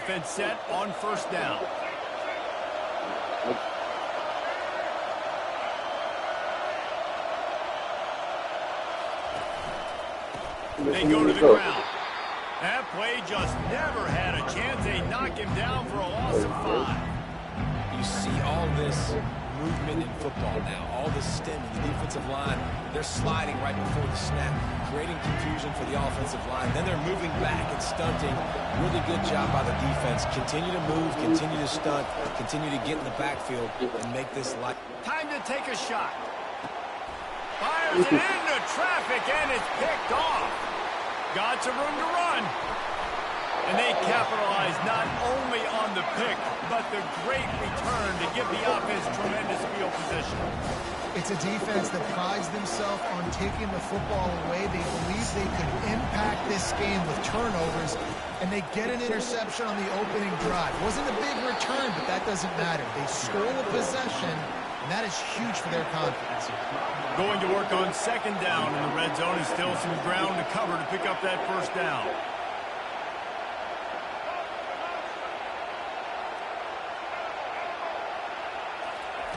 offense set on first down. They go to the ground. That play just never had a chance. They knock him down for a loss of 5. You see all this movement in football now, all this stemming. The defensive line, they're sliding right before the snap, creating confusion for the offensive line. Then they're moving back and stunting. Really good job by the defense. Continue to move, continue to stunt, continue to get in the backfield and make this light. Time to take a shot. Fires it into traffic, and it's picked off. Got some room to run. And they capitalize not only on the pick, but the great return to give the offense tremendous field position. It's a defense that prides themselves on taking the football away. They believe they could impact this game with turnovers, and they get an interception on the opening drive. Wasn't a big return, but that doesn't matter. They stole a possession, and that is huge for their confidence. Going to work on second down in the red zone, and still some ground to cover to pick up that first down.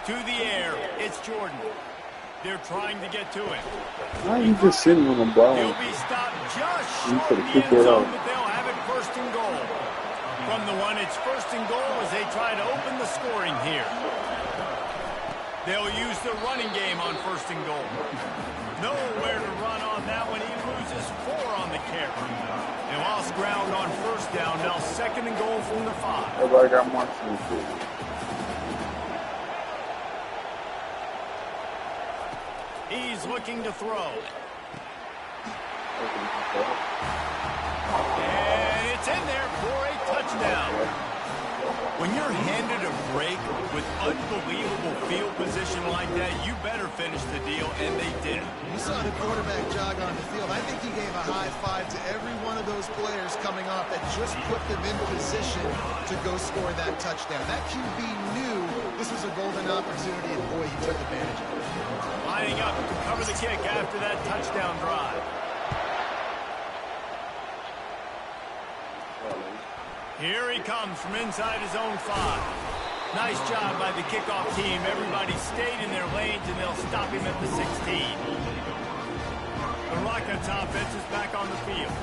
To the air, it's Jordan. They're trying to get to him. Why are you just sitting on the ball? He'll be stopped just short of the end zone, but they'll have it first and goal. From the one, it's first and goal as they try to open the scoring here. They'll use the running game on first and goal. Nowhere to run on that one. He loses 4 on the carry. They lost ground on first down. Now second and goal from the 5. Everybody got more to. He's looking to throw. And it's in there for a touchdown. When you're handed a break with unbelievable field position like that, you better finish the deal, and they did it. You saw the quarterback jog on the field. I think he gave a high five to every one of those players coming off that just put them in position to go score that touchdown. That QB knew this was a golden opportunity, and boy, he took advantage of it. Lining up to cover the kick after that touchdown drive. Here he comes from inside his own 5. Nice job by the kickoff team. Everybody stayed in their lanes, and they'll stop him at the 16. The Rockets offense is back on the field.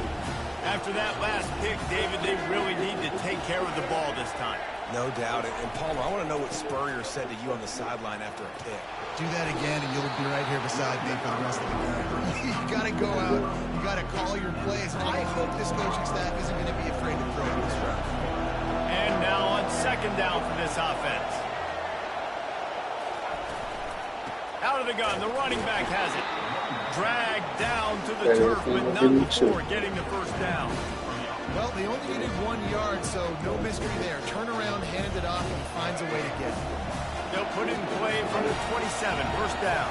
After that last pick, David, they really need to take care of the ball this time. No doubt. And Palmer, I want to know what Spurrier said to you on the sideline after a pick. Do that again, and you'll be right here beside me for the rest of the game. You got to go out. You got to call your plays. And I hope this coaching staff isn't going to be afraid to throw this route. And now on second down for this offense. Out of the gun, the running back has it. Dragged down to the turf, but not before getting the first down. Well, they only needed 1 yard, so no mystery there. Turn around, hand it off, and he finds a way to get it. They'll put it in play from the 27, first down.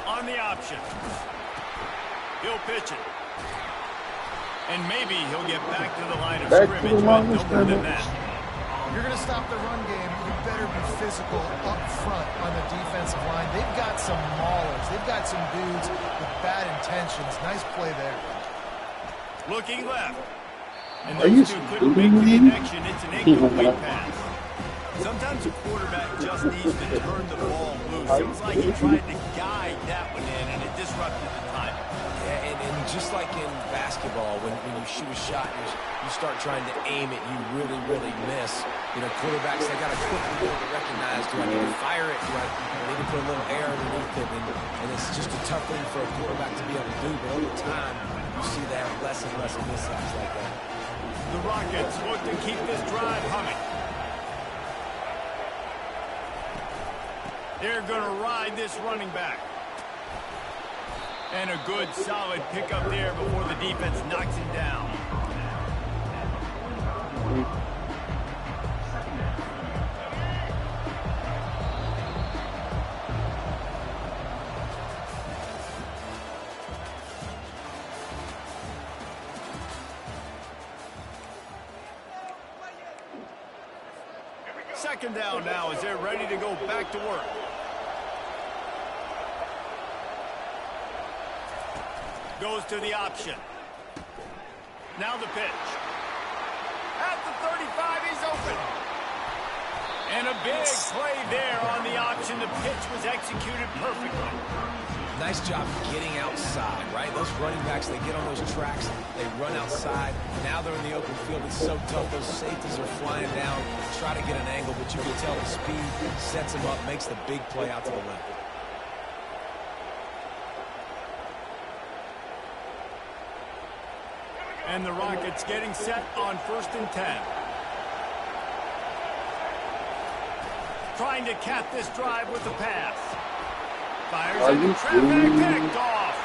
On the option. He'll pitch it. And maybe he'll get back to the line of scrimmage, but no more than that. If you're going to stop the run game, you better be physical up front on the defensive line. They've got some maulers. They've got some dudes with bad intentions. Nice play there. Looking left. And those two couldn't make the connection. It's an incomplete pass. Sometimes a quarterback just needs to turn the ball loose. Seems like he tried to guide that one in, and it disrupted the time. Yeah, and just like in basketball, when you shoot a shot, you start trying to aim it, you really miss. You know, quarterbacks, they got to quickly be able to recognize, do I need to fire it? Do I need to put a little air underneath it? And it's just a tough thing for a quarterback to be able to do. But over time, you see that less and less mishaps like that. The Rockets look to keep this drive humming. They're going to ride this running back. And a good, solid pickup there before the defense knocks him down. Second down now as they're ready to go back to work. Goes to the option. Now the pitch. At the 35, he's open. And a big play there on the option. The pitch was executed perfectly. Nice job getting outside, right? Those running backs, they get on those tracks, they run outside. Now they're in the open field. It's so tough. Those safeties are flying down, try to get an angle, but you can tell the speed sets them up, makes the big play out to the left. And the Rockets getting set on 1st and 10. Trying to cap this drive with a pass. Fires into traffic, picked off.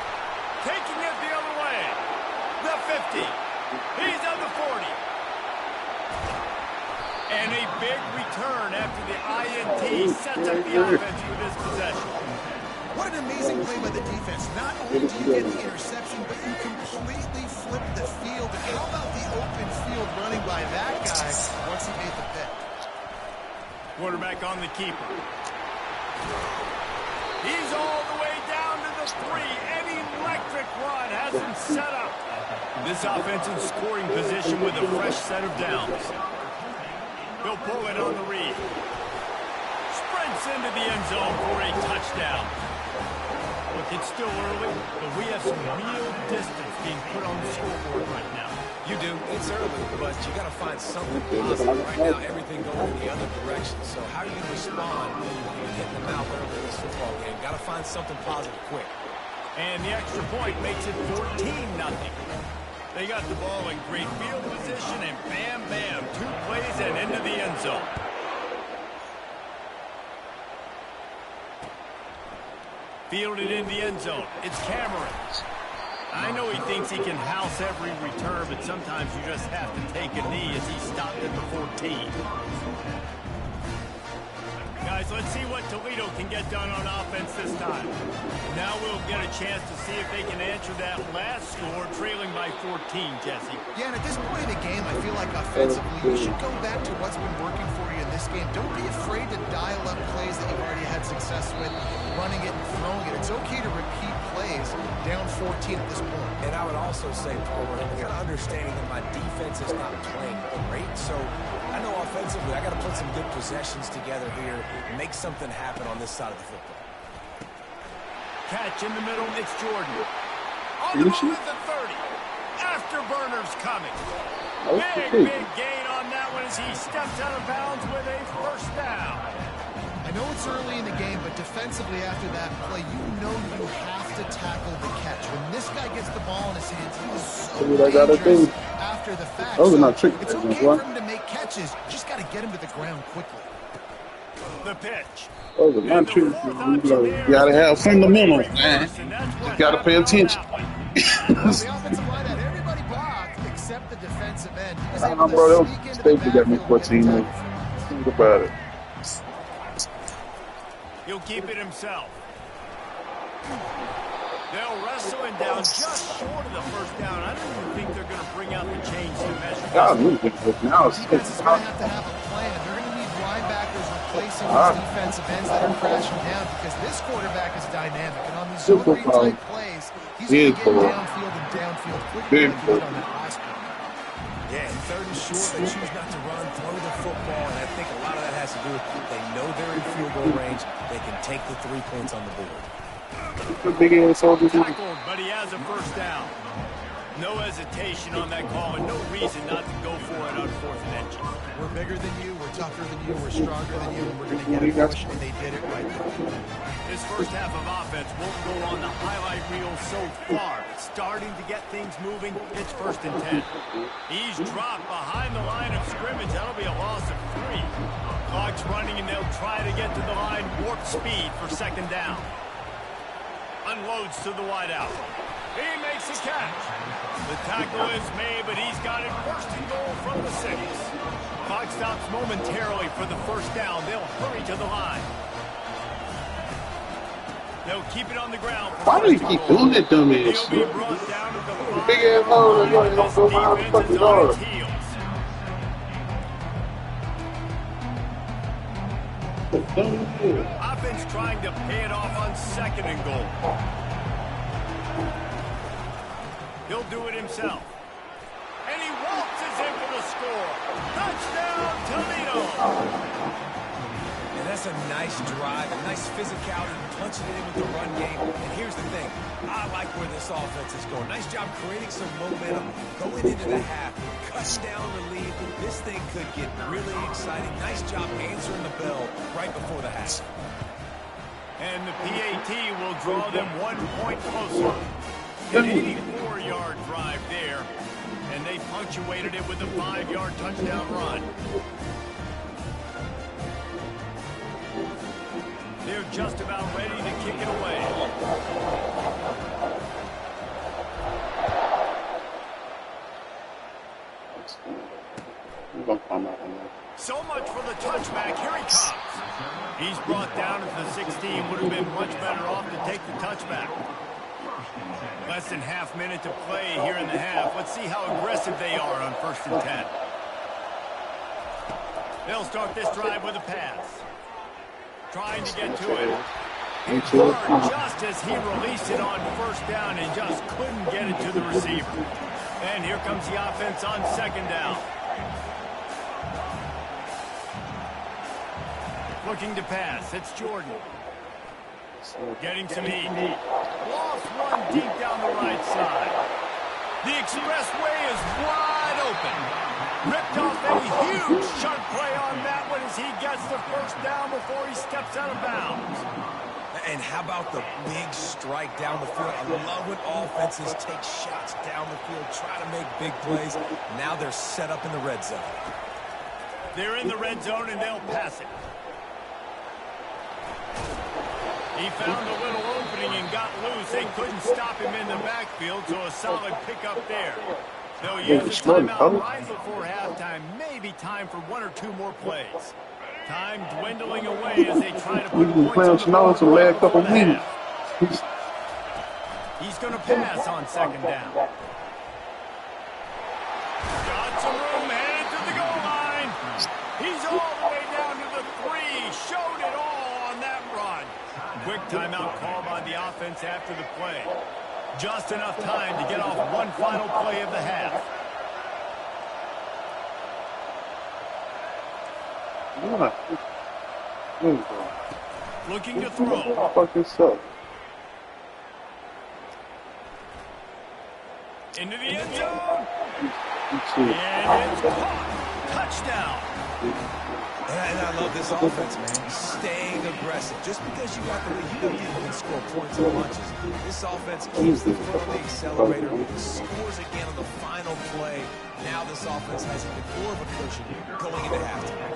Taking it the other way. The 50. He's on the 40. And a big return after the INT sets up the offense with this possession. What an amazing play by the defense. Not only do you get the interception, but you completely flip the field. And how about the open field running by that guy once he made the pick? Quarterback on the keeper. He's all the way down to the 3. An electric run has him set up. This offense in scoring position with a fresh set of downs. He'll pull it on the read. Sprints into the end zone for a touchdown. Look, it's still early, but we have some real distance being put on the scoreboard right now. You do. It's early, but you got to find something positive. Right now, everything going in the other direction. So how are you going to respond when you're hitting the mouth early in this football game? Got to find something positive quick. And the extra point makes it 14-0. They got the ball in great field position, and bam, bam, 2 plays and into the end zone. Fielded in the end zone. It's Cameron. I know he thinks he can house every return, but sometimes you just have to take a knee as he stopped at the 14. Guys, let's see what Toledo can get done on offense this time. Now we'll get a chance to see if they can answer that last score, trailing by 14, Jesse. Yeah, and at this point in the game, I feel like offensively, you should go back to what's been working for you in this game. Don't be afraid to dial up plays that you've already had success with, running it and throwing it. It's okay to repeat plays down 14 at this point. And I would also say, Paul, I got an understanding that my defense is not playing great, so I know offensively I got to put some good possessions together here and make something happen on this side of the football. Catch in the middle, it's Jordan. On the move at the 30. Afterburner's coming. Big gain on that one as he steps out of bounds with a first down. I know it's early in the game, but defensively after that play, you know you have to tackle the catch. When this guy gets the ball in his hands, he is so dangerous after the fact. Those are not so trick it's okay for him to make catches. You just got to get him to the ground quickly. The pitch. Those are not trick. You got to have fundamentals, man. You got to pay attention. The offensive line had everybody blocked except the defensive end. He was able Bro, to sneak into the Staple got me backfield 14 and Think about it. He'll keep it himself. They'll wrestle him down just short of the first down. I don't even think they're going to bring out the chains to measure. God, now it's defense is going to have a plan. They're going to need linebackers replacing these defensive ends that are crashing down because this quarterback is dynamic. And on these zone read type plays, he's going to get downfield and downfield quickly like he did on that last one. Yeah, 3rd and short, they choose not to run, throw the football, and I think a lot of that has to do with they know they're in field goal range. They can take the 3 points on the board. big ass soldiers. Tackled, but he has a first down. No hesitation on that call, and no reason not to go for it on 4th and inches. We're bigger than you, we're tougher than you, we're stronger than you, and we're going to get it pushed, and they did it right. This first half of offense won't go on the highlight reel so far. Starting to get things moving, it's 1st and 10. He's dropped behind the line of scrimmage. That'll be a loss of 3. Clock's running, and they'll try to get to the line, warp speed for 2nd down. Unloads to the wideout. He makes a catch. The tackle is made, but he's got it 1st and goal from the 6. Clock stops momentarily for the first down. They'll hurry to the line. They'll keep it on the ground. Why do you keep doing that dumb ass He'll be shit? brought down to the Big ass hole and running off the behind the fucking yard. Offense trying to pay it off on 2nd and goal. He'll do it himself. in for the score. Touchdown, Toledo. And that's a nice drive, a nice physicality, punching it in with the run game. And here's the thing. I like where this offense is going. Nice job creating some momentum going into the half. Cuts down the lead. This thing could get really exciting. Nice job answering the bell right before the half. And the PAT will draw them 1 point closer. An 84-yard drive there. And they punctuated it with a 5-yard touchdown run. They're just about ready to kick it away. So much for the touchback. Here he comes. He's brought down at the 16. Would have been much better off to take the touchback. Less than half minute to play here in the half. Let's see how aggressive they are on 1st and 10. They'll start this drive with a pass. Trying to get to it. Hard just as he released it on 1st down and just couldn't get it to the receiver. And here comes the offense on 2nd down. Looking to pass. It's Jordan. Getting some heat. Lost one deep down the right side. The expressway is wide open. Ripped off a huge sharp play on that one as he gets the 1st down before he steps out of bounds. And how about the big strike down the field? I love when offenses take shots down the field, try to make big plays. Now they're set up in the red zone. They're in the red zone and they'll pass it. He found a little opening and got loose. They couldn't stop him in the backfield, so a solid pickup there. They'll use the timeout right before halftime. Maybe time for 1 or 2 more plays. Time dwindling away as they try to put points on the board before the half. He's going to pass on 2nd down. Got some room, headed to the goal line. He's all the way down to the 3. Showed it all on that run. Quick timeout call by the offense after the play. Just enough time to get off one final play of the half. Looking to throw. Fucking suck. Into the end zone. And it's caught. Touchdown. And I love this offense, man. Staying aggressive. Just because you got the lead, you know you can score points in bunches. This offense keeps the foot on the accelerator, scores again on the final play. Now this offense has even more of a cushion going into halftime.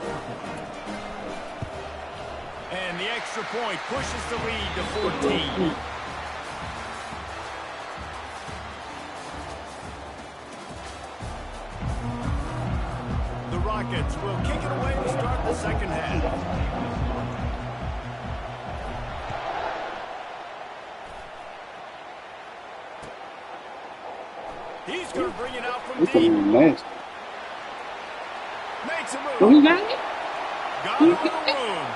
And the extra point pushes the lead to 14. Rockets will kick it away to start the 2nd half. He's going to bring it out from deep. Nasty. Makes a move. Oh, he got it? Got him in the room.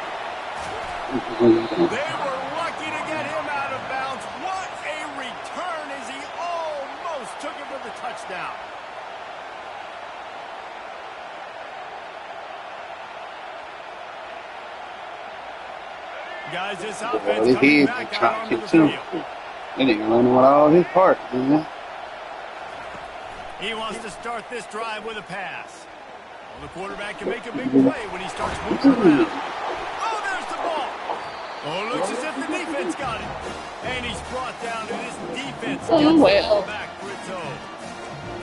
They were lucky to get him out of bounds. What a return as he almost took it for the touchdown. Guys, this offense coming back out onto the field. That nigga running with all his heart, man. He wants to start this drive with a pass. Well, the quarterback can make a big play when he starts moving around. Oh, there's the ball. Oh, looks as if the defense got it. And he's brought down, and this defense gets the ball back for its own.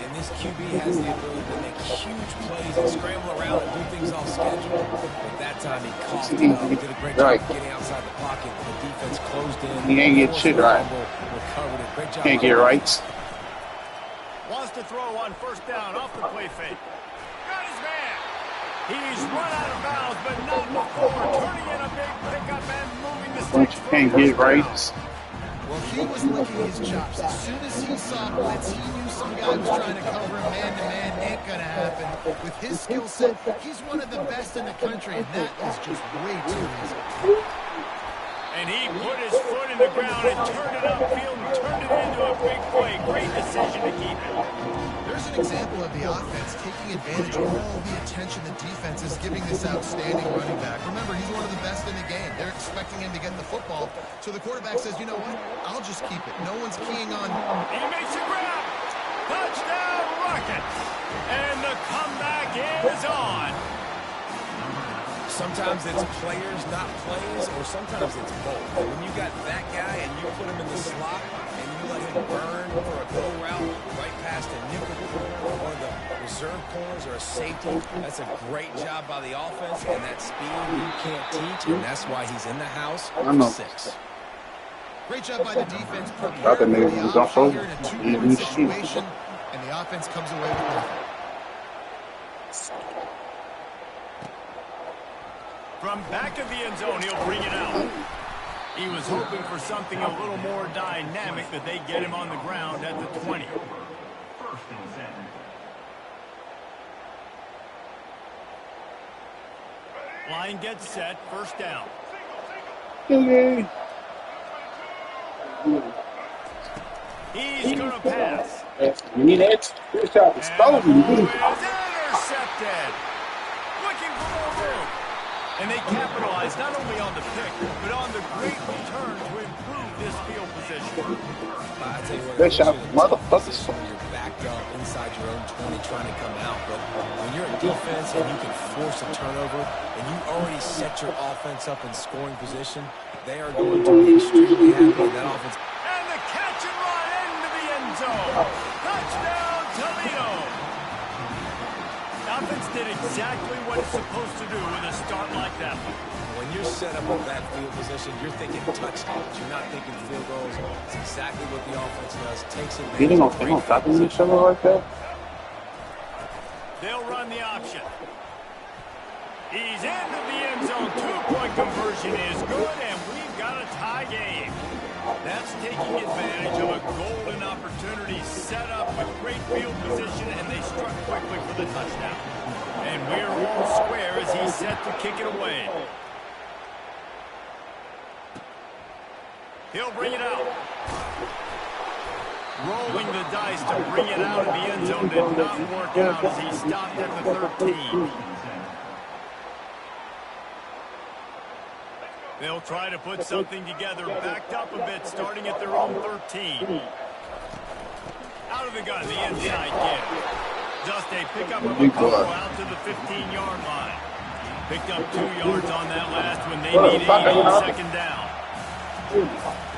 And this QB has the ability to make huge plays and scramble around and do things off schedule. But that time he coughed it up. He did a great job getting outside the pocket. The defense closed in. He ain't get shit right. Recovered it. Great job. Can't get rights. Wants to throw on 1st down off the play fake. Got his man. He's run out of bounds, but not before turning in a big pickup and moving the sticks. Can't get rights. Well, he was licking his chops. As soon as he saw blitz, he knew some guy was trying to cover him man-to-man. Ain't going to happen. With his skill set, he's one of the best in the country, and that is just way too easy. And he put his foot in the ground and turned it upfield and turned it into a big play. Great decision to keep it. There's an example of the offense taking advantage of all the attention the defense is giving this outstanding running back. Remember, he's one of the best in the game. They're expecting him to get the football. So the quarterback says, you know what? I'll just keep it. No one's keying on. He makes a grab. Touchdown, Rockets. And the comeback is on. Sometimes it's players, not plays, or sometimes it's both. And when you got that guy and you put him in the slot and you let him burn for a go route right past a nickel corner or the reserve corners or a safety, that's a great job by the offense, and that speed you can't teach, and that's why he's in the house for 6. Great job by the defense preparing for the option here in a two-point situation, and the offense comes away with nothing. From back of the end zone, he'll bring it out. He was hoping for something a little more dynamic, that they get him on the ground at the 20. Line gets set, first down. He's going to pass. You need that. Good shot. And the ball is intercepted. Looking for more room. And they capitalize not only on the pick, but on the great return to improve this field position. I tell you what, Good shot, motherfuckers. You're backed up inside your own 20 trying to come out. But when you're in defense and you can force a turnover and you already set your offense up in scoring position, they are going to be extremely happy with that offense. And the catch and run into the end zone. Touchdown, Toledo. The offense did exactly what it's supposed to do with a start like that one. When you're set up in that field position, you're thinking touchdowns. You're not thinking field goals. It's exactly what the offense does. Takes advantage of great field position. Like that? They'll run the option. He's into the end zone. Two-point conversion is good, and we've got a tie game. That's taking advantage of a golden opportunity set up with great field position, and they struck quickly for the touchdown. And we're all square as he's set to kick it away. He'll bring it out. Rolling the dice to bring it out of the end zone did not work out as he stopped at the 13. They'll try to put something together, backed up a bit, starting at their own 13. Out of the gun, the inside give. Just a pickup of a goal out to the 15-yard line. Picked up 2 yards on that last one. They need 8 on second down.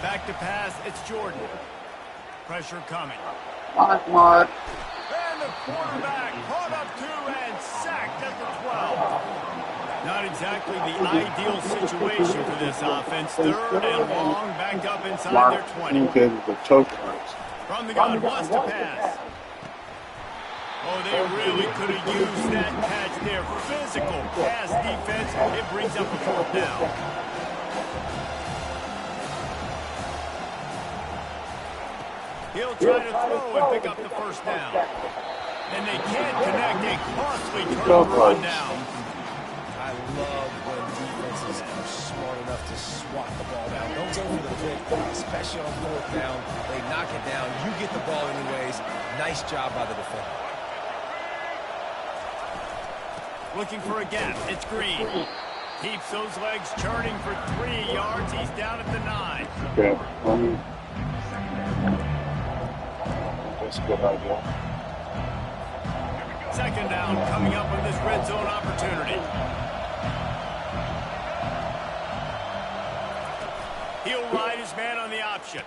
Back to pass, it's Jordan. Pressure coming. Mark. And the quarterback caught up 2 and sacked at the 12. Not exactly the ideal situation for this offense. Third and long, back up inside their 20. From the gun, wants to pass. Oh, they really could have used that catch there. Physical pass defense. It brings up a 4th down. He'll try to throw and pick up the 1st down. And they can't connect. A costly turnover run down. I love when defenses are smart enough to swat the ball down. Don't go for the pick, especially on 4th down. They knock it down. You get the ball anyways. Nice job by the defender. Looking for a gap. It's Green. Keeps those legs churning for 3 yards. He's down at the 9. Okay. That's a good idea. Second down coming up with this red zone opportunity. He'll ride his man on the option.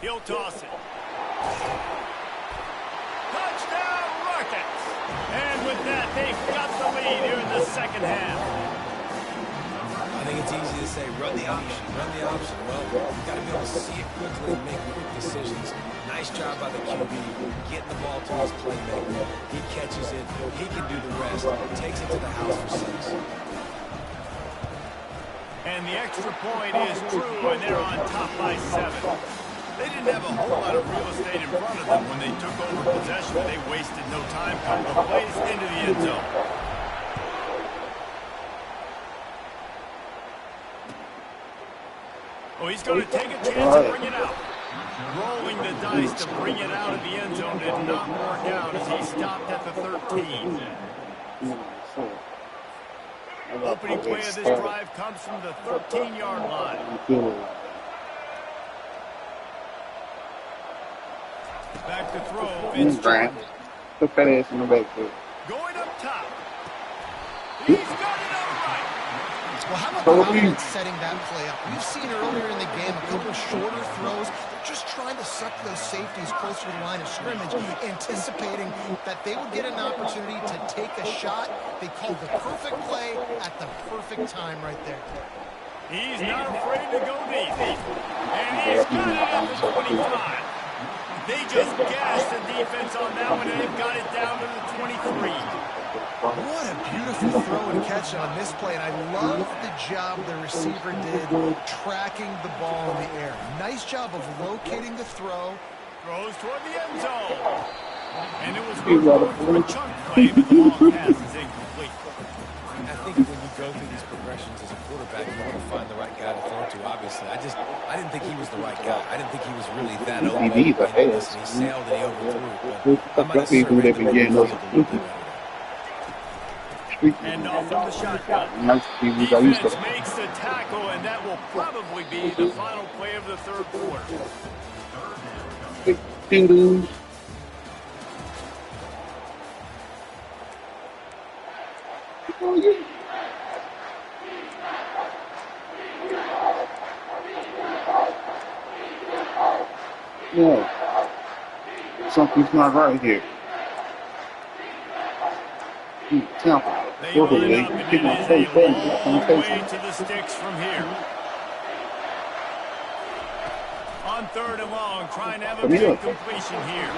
He'll toss it. Touchdown, Rockets! And with that, they've got the lead here in the second half. I think it's easy to say, run the option, run the option. Well, you've got to be able to see it quickly and make quick decisions. Nice job by the QB, getting the ball to his playmaker. He catches it, he can do the rest, takes it to the house for 6. And the extra point is true, and they're on top by 7. They didn't have a whole lot of real estate in front of them when they took over possession, and they wasted no time coming to place into the end zone. Oh, he's going to take a chance and bring it out. Rolling the dice to bring it out of the end zone did not work out as he stopped at the 13. Opening play of this drive comes from the 13-yard line. Back to throw. It's Jordan. Put that ass in the backfield. Going up top. He's got it all right. Well, how about the offense setting that play up? We've seen earlier in the game a couple of shorter throws. They're just trying to suck those safeties closer to the line of scrimmage, anticipating that they would get an opportunity to take a shot. They called the perfect play at the perfect time right there. He's not afraid to go deep. And he's got it at the 25. They just gassed the defense on that one, and they've got it down to the 23. What a beautiful throw and catch on this play, and I love the job the receiver did tracking the ball in the air. Nice job of locating the throw. Throws toward the end zone. And it was worth for a chunk play, but the ball pass is incomplete. I think when you go through these progressions as a quarterback, you want to find the right guy to throw to, obviously. I didn't think he was the right guy. I didn't think he was really that open. He sailed and he overthrew. But I'm not necessarily ready to make him feel a little bit better. And off from the shotgun. Defense makes the tackle, and that will probably be the final play of the third quarter. Ding-dong. Oh, yeah. Yeah. Something's not right here. Temple. They line up, and it is a long way to the sticks from here. On third and long, trying to have a big completion here.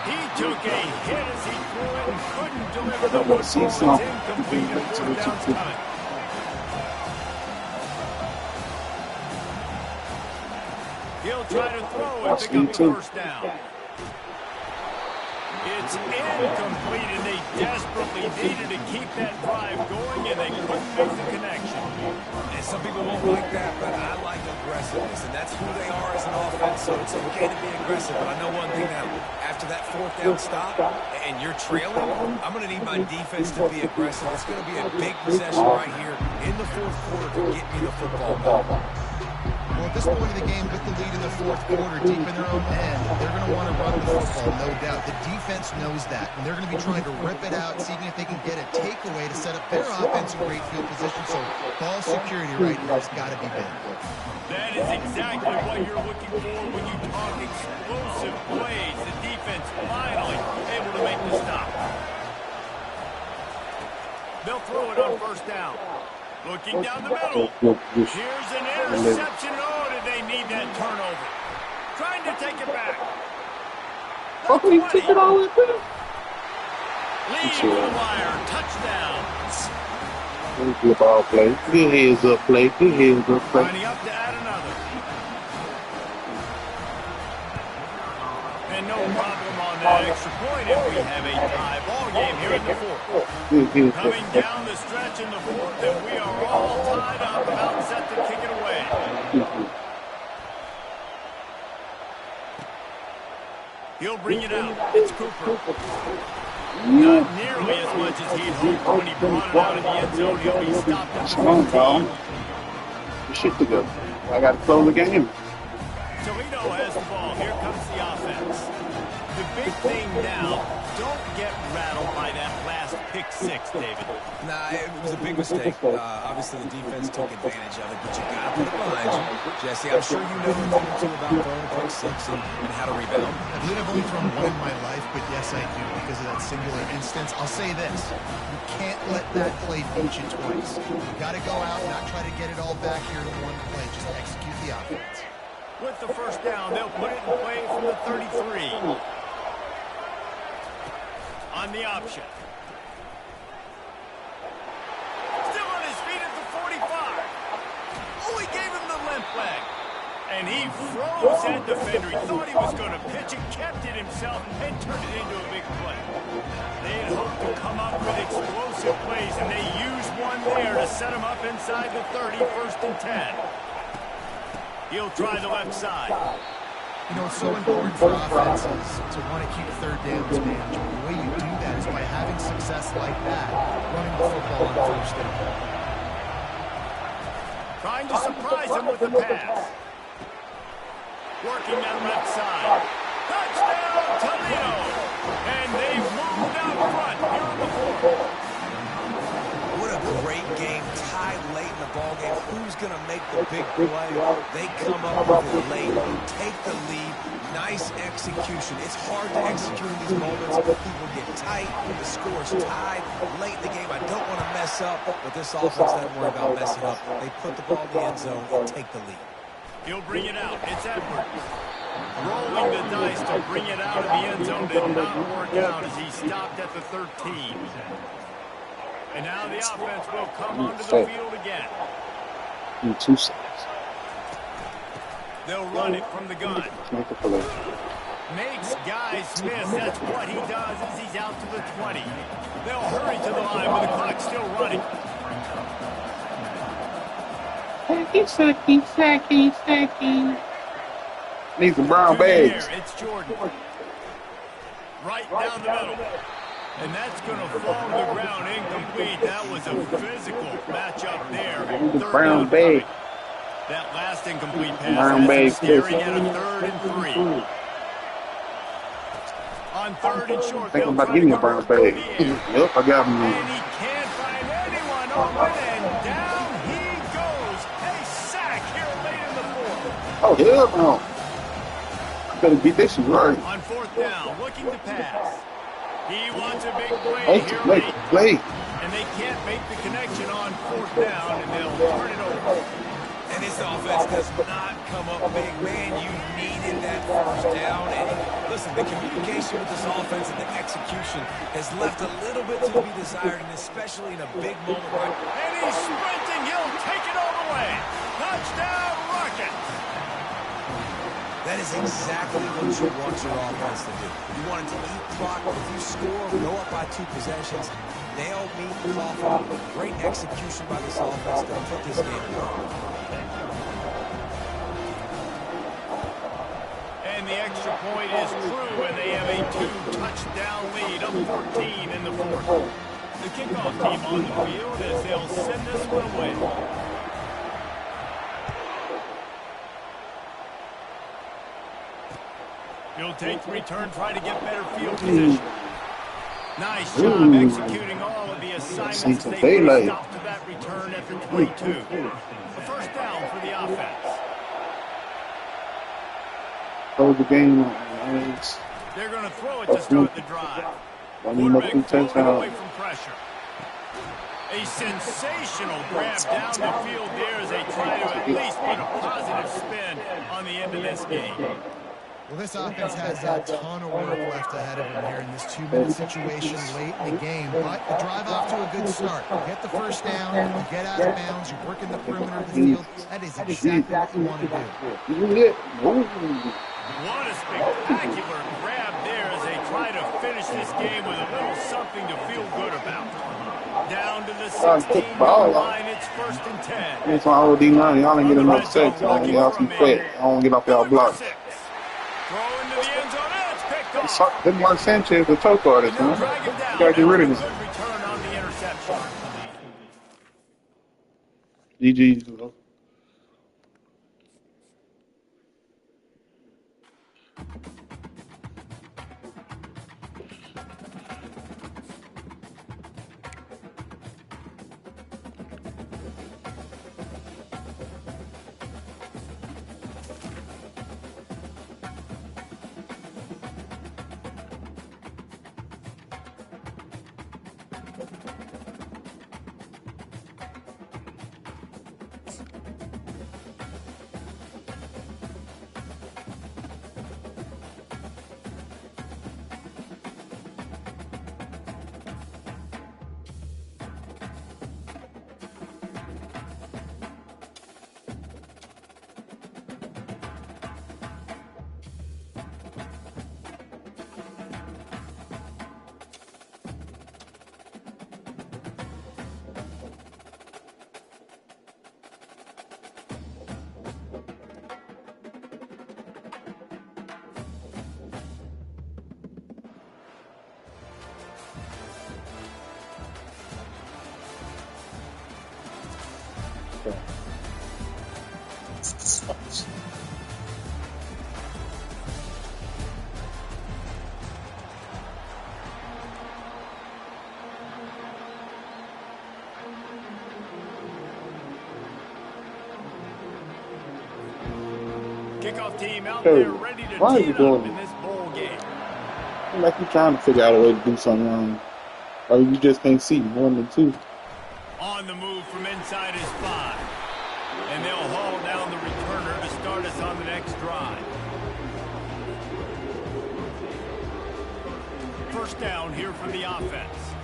He took a hit as he threw it and couldn't deliver the football. It's incomplete and fourth down's coming. He'll try to throw and pick up the first down. It's incomplete, and they desperately needed to keep that drive going, and they couldn't make the connection. And some people won't like that, but I like aggressiveness, and that's who they are as an offense, so it's okay to be aggressive. But I know one thing now, after that fourth down stop, and you're trailing, I'm going to need my defense to be aggressive. It's going to be a big possession right here in the fourth quarter to get me the football back. Well, at this point of the game, with the lead in the fourth quarter, deep in their own end, they're going to want to run the football, no doubt. The defense knows that, and they're going to be trying to rip it out, seeing if they can get a takeaway to set up their offense in great field position. So ball security right now has got to be big. That is exactly what you're looking for when you talk explosive plays. The defense finally able to make the stop. They'll throw it on first down. Looking down the middle. Here's an interception. Oh, did they need that turnover? Trying to take it back. He took it all the way. Lead to the wire. Touchdown. Good ball play. Good heads up play. Good heads up play. Lining up to add another. And no problem on that extra point if we have a tie ball game here in the fourth. Coming down the stretch in the fourth, and we are all tied up, about set to kick it away. He'll bring it out. It's Cooper. Not nearly as much as he'd hoped when he brought it out of the end zone. He'll be stopped at the 15. Shit to go. I got to close the game. Toledo has the ball. Here comes the offense. The big thing now, don't get rattled by that last pick six, David. Nah, it was a big mistake. Obviously, the defense took advantage of it, but you got to put it behind you. Jesse, I'm sure you know a thing or two about throwing a pick six and how to rebound. I believe I've only thrown one in my life, but yes, I do, because of that singular instance. I'll say this. You can't let that play beat you twice. You got to go out and not try to get it all back here in one play. Just execute the offense. With the first down, they'll put it in play from the 33. On the option. Still on his feet at the 45. Oh, he gave him the limp leg. And he froze that defender. He thought he was going to pitch it, kept it himself, and turned it into a big play. They had hoped to come up with explosive plays, and they used one there to set him up inside the 30, 1st and 10. He'll try the left side. You know, it's so important for offenses to want to keep third downs manageable. The way you do that is by having success like that, running the football on first down. Trying to surprise him with the pass. Working that left side. Touchdown, Toledo! And they've moved out front here in the fourth. What a great game, tied late in the ballgame. Who's going to make the big play? They come up with it late, take the lead. Nice execution. It's hard to execute in these moments. People get tight. The score's tied late in the game. I don't want to mess up, but this offense doesn't worry about messing up. They put the ball in the end zone and take the lead. He'll bring it out. It's Edwards. Rolling the dice to bring it out of the end zone did not work out as he stopped at the 13. And now the offense will come onto the field again. In 2 seconds. They'll run it from the gun. Makes guys miss. That's what he does as he's out to the 20. They'll hurry to the line with the clock still running. Sucky. Needs a brown bag. It's Jordan. Right down the middle. And that's going to fall to the ground incomplete. That was a physical matchup there. Brown bag. That last incomplete pass has him staring at a 3rd and 3. On 3rd and short, I think I'm about to give me a brown bag. Yep, I got him. And he can't find anyone open, and down he goes. A sack here late in the 4th. Oh, hell no. I better get this shit right. On 4th down, looking to pass. He wants a big play Hey, here make late. a play. And they can't make the connection on 4th down, and they'll turn it over. And this offense does not come up big. Man, you needed that first down. And listen, the communication with this offense and the execution has left a little bit to be desired, and especially in a big moment like that. And he's sprinting. He'll take it all the way. Touchdown, Rockets. That is exactly what you want your offense to do. You want it to eat clock. If you score, go up by 2 possessions, nail meet the coffin. Great execution by this offense to put this game on. And the extra point is true, and they have a 2-touchdown lead, up 14 in the 4th. The kickoff team on the field as they'll send this one away. He'll take the return, try to get better field position. Nice job executing all of the assignments. They put a stop to that return at the 22. A first down for the offense. Close the game. They're going to throw it to start the drive. Quarterback pulling away from pressure. A sensational grab down the field there as they try to at least put a positive spin on the end of this game. Well, this offense has a ton of work left ahead of them here in this 2-minute situation late in the game. But the drive off to a good start. You get the first down, you get out of bounds, you're working the perimeter of the field. That is exactly what you want to do. What a spectacular grab there as they try to finish this game with a little something to feel good about. Down to the 16-yard line, it's 1st and 10. It's my old D9. Y'all ain't get enough sacks. Y'all some fat. I don't get off y'all block. Throw into the end zone, and it's picked off. This Mark Sanchez, the choke artist, man. You gotta get rid of him. Good return on the interception. GG. Kickoff team out there ready to why are you tee it doing up in this bowl game. Like you're trying to figure out a way to do something wrong. Or you just can't see 1 and 2. On the move from inside his 5. And they'll haul down the returner to start us on the next drive. First down here from the offense.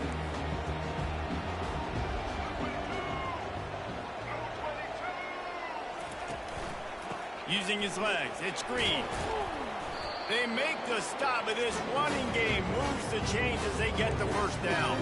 Using his legs, it's Green. They make the stop, but this running game moves the chains as they get the first down.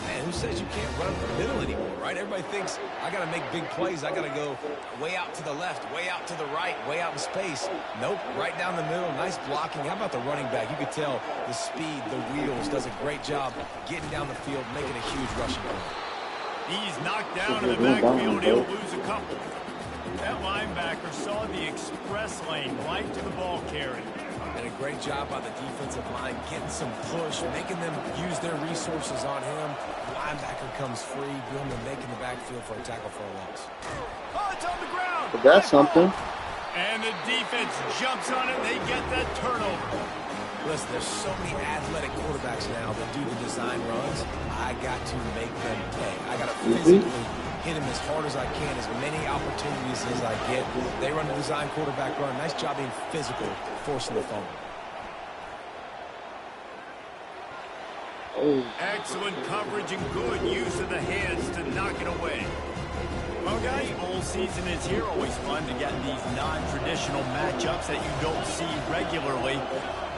Man, who says you can't run up the middle anymore, right? Everybody thinks, I got to make big plays. I got to go way out to the left, way out to the right, way out in space. Nope, right down the middle. Nice blocking. How about the running back? You could tell the speed, the wheels, does a great job getting down the field, making a huge rushing play. He's knocked down in the backfield. He'll lose a couple. That linebacker saw the express lane right to the ball carrier. And a great job by the defensive line, getting some push, making them use their resources on him. Linebacker comes free, doing the making the backfield for a tackle for a loss. Oh, it's on the ground. But that's something. And the defense jumps on it. They get that turnover. Listen, there's so many athletic quarterbacks now that do the design runs. I got to make them pay. I got to physically hit him as hard as I can, as many opportunities as I get. They run the design quarterback run. Nice job being physical, forcing the fumble. Excellent coverage and good use of the hands to knock it away. Well, guys, bowl season is here. Always fun to get these non-traditional matchups that you don't see regularly.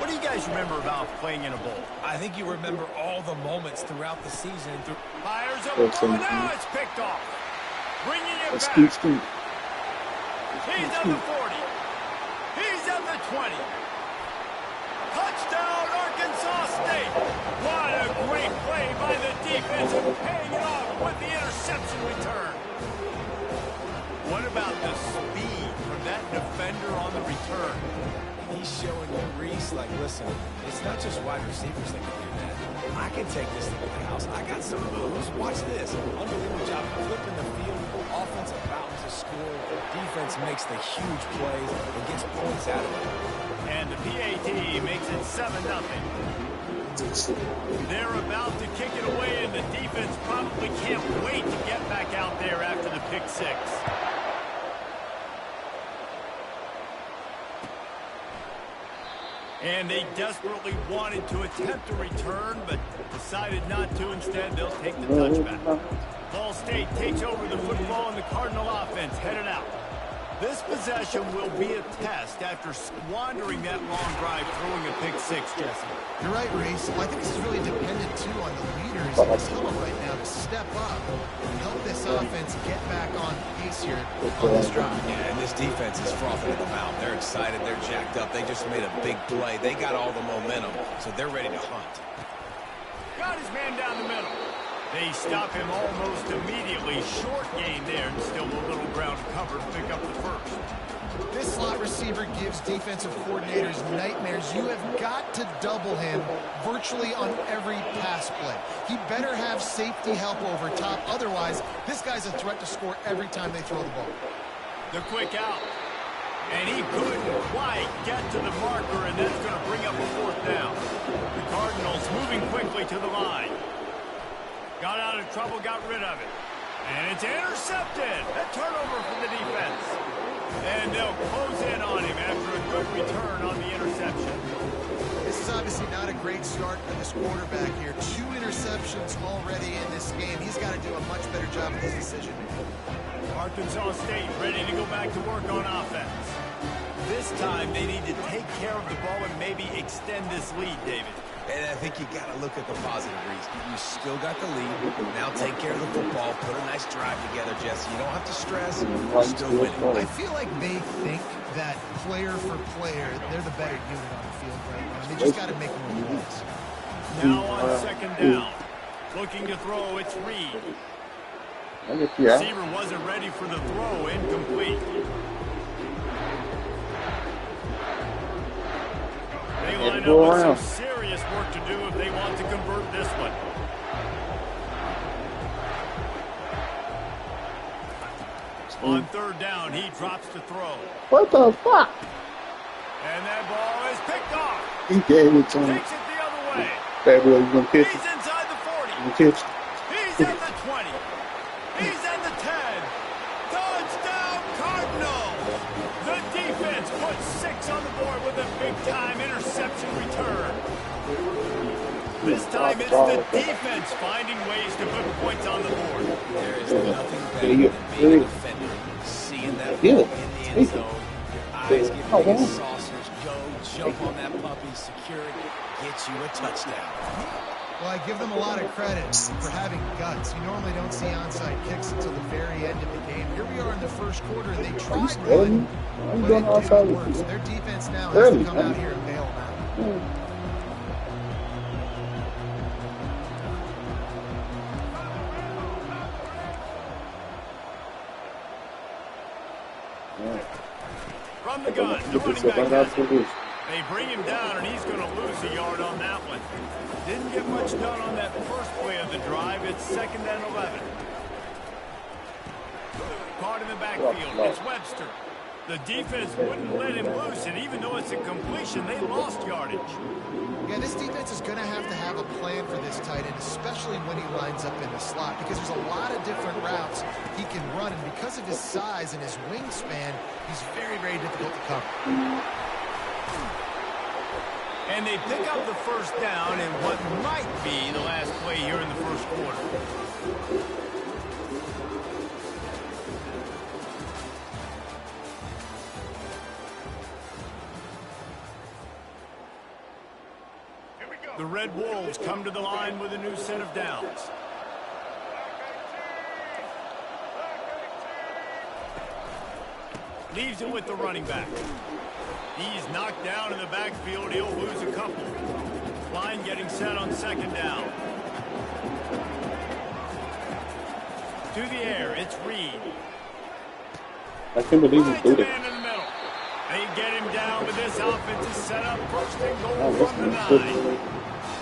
What do you guys remember about playing in a bowl? I think you remember all the moments throughout the season. Fires up. Oh, now it's picked off. Bringing it back. Scoot. He's at the 40. He's at the 20. Touchdown, Arkansas State. What a great play by the defense and paying it off with the interception return. What about the speed from that defender on the return? He's showing you, Reese, like, listen, it's not just wide receivers that can do that. I can take this thing to the house. I got some moves. Watch this. Unbelievable job flipping the field. Offense about to score. Defense makes the huge plays and gets points out of it. And the PAT makes it 7-0. They're about to kick it away, and the defense probably can't wait to get back out there after the pick six. And they desperately wanted to attempt a return, but decided not to. Instead, they'll take the touchback. Ball State takes over the football, and the Cardinal offense headed out. This possession will be a test after squandering that long drive, throwing a pick six, Jesse. You're right, Reese. Well, I think this is really dependent, too, on the leaders in the tunnel right now to step up and help this offense get back on pace here on this drive. Yeah, and this defense is frothing at the mouth. They're excited. They're jacked up. They just made a big play. They got all the momentum, so they're ready to hunt. Got his man down the middle. They stop him almost immediately. Short gain there, and still a little ground cover to pick up the first. This slot receiver gives defensive coordinators nightmares. You have got to double him virtually on every pass play. He better have safety help over top. Otherwise, this guy's a threat to score every time they throw the ball. The quick out. And he couldn't quite get to the marker, and that's going to bring up a fourth down. The Cardinals moving quickly to the line. Got out of trouble, got rid of it. And it's intercepted. A turnover for the defense. And they'll close in on him after a good return on the interception. This is obviously not a great start for this quarterback here. 2 interceptions already in this game. He's got to do a much better job of his decision making. Arkansas State ready to go back to work on offense. This time they need to take care of the ball and maybe extend this lead, David. And I think you got to look at the positive, Reese. You still got the lead. Now take care of the football. Put a nice drive together, Jesse. You don't have to stress. You're still winning. I feel like they think that player for player, they're the better unit on the field right now. They just got to make more plays. Now on second down. Looking to throw, it's Reed. I guess, yeah. Receiver wasn't ready for the throw, incomplete. They line up with some serious work to do if they want to convert this one. On third down, he drops the throw. What the fuck? And that ball is picked off. He gave it to him. Takes it the other way. That boy, he's gonna catch He's it. inside the 40. He's gonna catch it. He's at the 20. He's at the 10. Touchdown, Cardinals. The defense puts 6 on the board with a big-time interception return. This time it's the defense finding ways to put points on the board. There is nothing better than being a defender, seeing that ball in the end zone, eyes get big as saucers, go, jump on that puppy, secure it, get you a touchdown. Well, I give them a lot of credit for having guts. You normally don't see onside kicks until the very end of the game. Here we are in the first quarter, and they tried one, but it didn't work. So their defense now has to come out here and bail them out. From the gun, the running back has it. They bring him down, and he's going to lose a yard on that one. Didn't get much done on that first play of the drive. It's 2nd and 11. Caught in the backfield. It's Webster. The defense wouldn't let him loose, and even though it's a completion, they lost yardage. Yeah, this defense is going to have a plan for this tight end, especially when he lines up in the slot, because there's a lot of different routes he can run, and because of his size and his wingspan, he's very, very difficult to cover. And they pick up the first down in what might be the last play here in the first quarter. The Red Wolves come to the line with a new set of downs. Leaves it with the running back. He's knocked down in the backfield. He'll lose a couple. Line getting set on 2nd down. To the air, it's Reed. I can't believe he did it. Man in the middle. They get him down with this offensive setup. 1st and goal from the 9.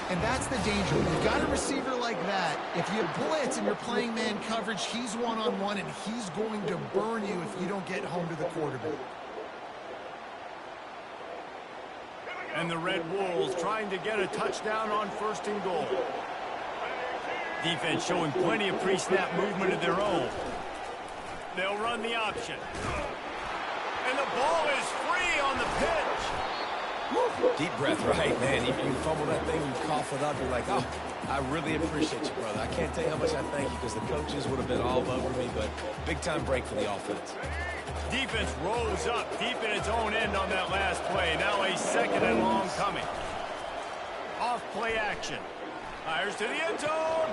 And that's the danger. When you've got a receiver like that, if you blitz and you're playing man coverage, he's one-on-one, and he's going to burn you if you don't get home to the quarterback. And the Red Wolves trying to get a touchdown on 1st and goal. Defense showing plenty of pre-snap movement of their own. They'll run the option. And the ball is free on the pitch. Deep breath, right, man? You fumble that thing, you cough it up, you're like, oh, I really appreciate you, brother. I can't tell you how much I thank you because the coaches would have been all over me, but big-time break for the offense. Defense rose up deep in its own end on that last play. Now a 2nd and long coming. Off play action. Fires to the end zone.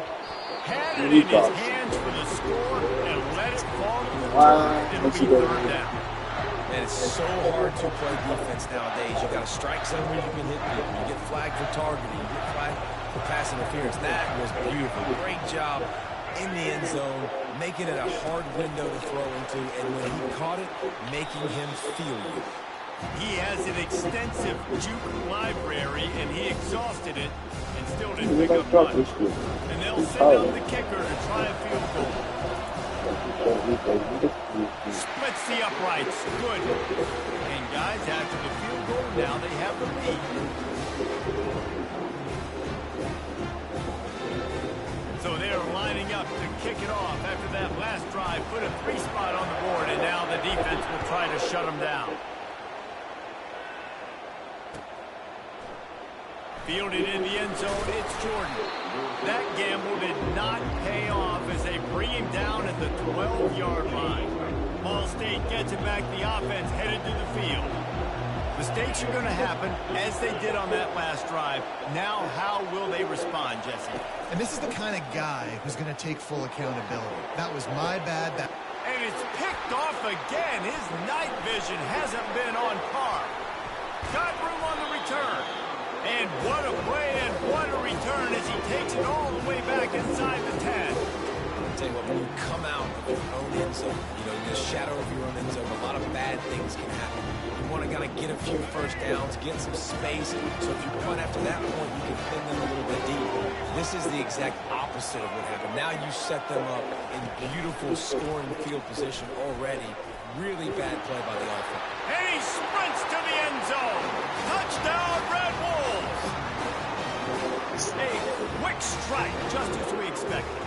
Had it in his hands for the score and let it fall to the ground. It'll be 3rd down. And it's so hard to play defense nowadays. You got to strike somewhere you can hit people. You get flagged for targeting. You get flagged for pass interference. That was beautiful. Great job in the end zone, making it a hard window to throw into, and when he caught it, making him feel you. He has an extensive juke library, and he exhausted it and still didn't pick up much. And they'll send out the kicker to try a field goal. Splits the uprights. Good. And guys, after the field goal, now they have the lead. So they're lining up to kick it off after that last drive. Put a 3-spot on the board, and now the defense will try to shut them down. Fielded in the end zone, it's Jordan. That gamble did not pay off as they bring him down at the 12-yard line. Ball State gets it back. The offense headed to the field. Mistakes are going to happen, as they did on that last drive. Now, how will they respond, Jesse? And this is the kind of guy who's going to take full accountability. That was my bad. And it's picked off again. His night vision hasn't been on par. Got room on the return. And what a play and what a return as he takes it all the way back inside the 10. I'll tell you what, when you come out of your own end zone, you know, in the shadow of your own end zone, a lot of bad things can happen. You want to kind of get a few first downs, get some space, so if you punt after that point, you can pin them a little bit deep. This is the exact opposite of what happened. Now you set them up in beautiful scoring field position already. Really bad play by the offense. And he sprints to the end zone. Touchdown, Red Wolves. A quick strike, just as we expected.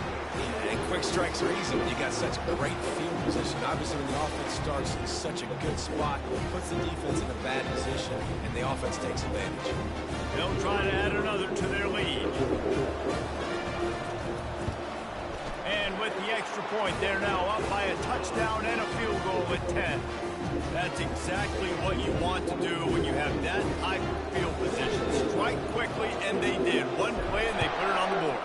And quick strikes are easy when you got such great field position. Obviously, when the offense starts in such a good spot, it puts the defense in a bad position, and the offense takes advantage. They'll try to add another to their lead. And with the extra point, they're now up by a touchdown and a field goal at 10. That's exactly what you want to do when you have that type of field position. Strike quickly, and they did. One play, and they put it on the board.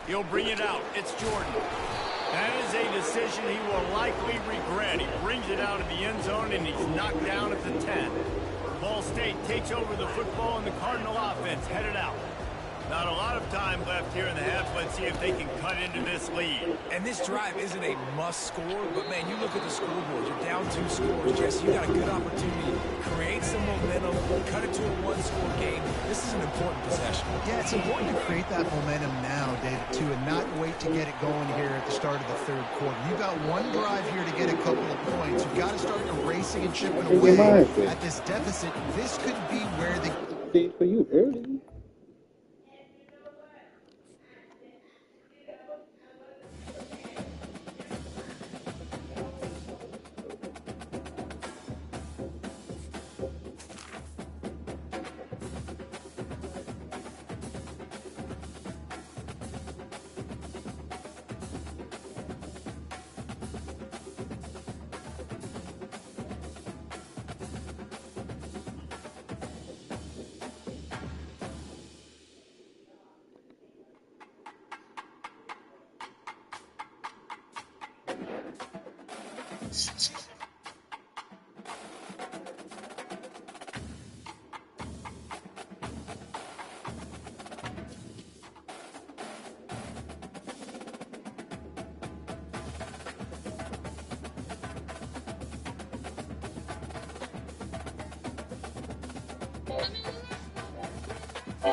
He'll bring it out. It's Jordan. That is a decision he will likely regret. He brings it out of the end zone, and he's knocked down at the 10. Ball State takes over the football, and the Cardinal offense headed out. Not a lot of time left here in the half. Let's see if they can cut into this lead. And this drive isn't a must score, but man, you look at the scoreboard. You're down 2 scores, Jesse. You got a good opportunity to create some momentum, cut it to a 1-score game. This is an important possession. Yeah, it's important to create that momentum now, David, too, and not wait to get it going here at the start of the third quarter. You've got one drive here to get a couple of points. You've got to start erasing and chipping away at this deficit. This could be where the... For you early.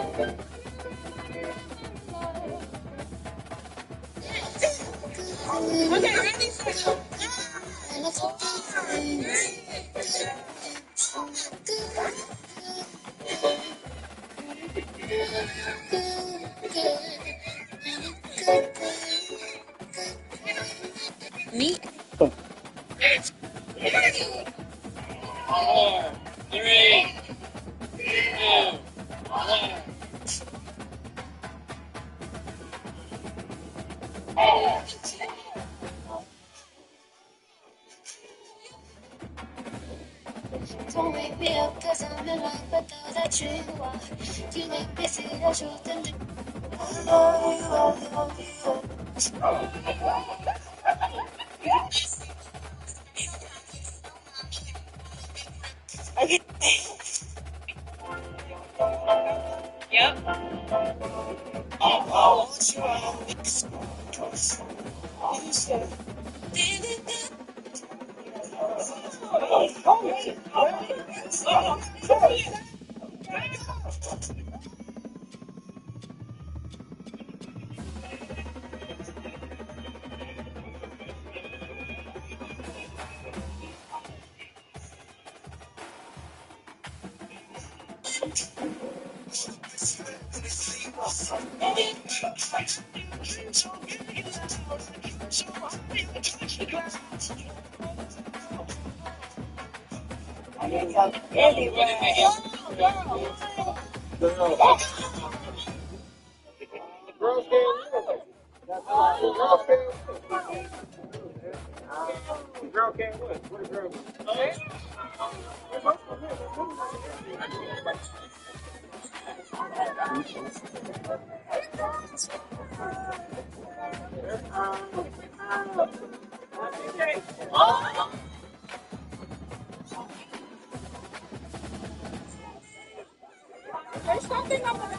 Okay, ready? Neat. 4, 3, 2, 1. Don't wake me up, 'cause I'm in love with all that you are. You make me see the truth and I love you, love you, love you. Yep. There's something over there.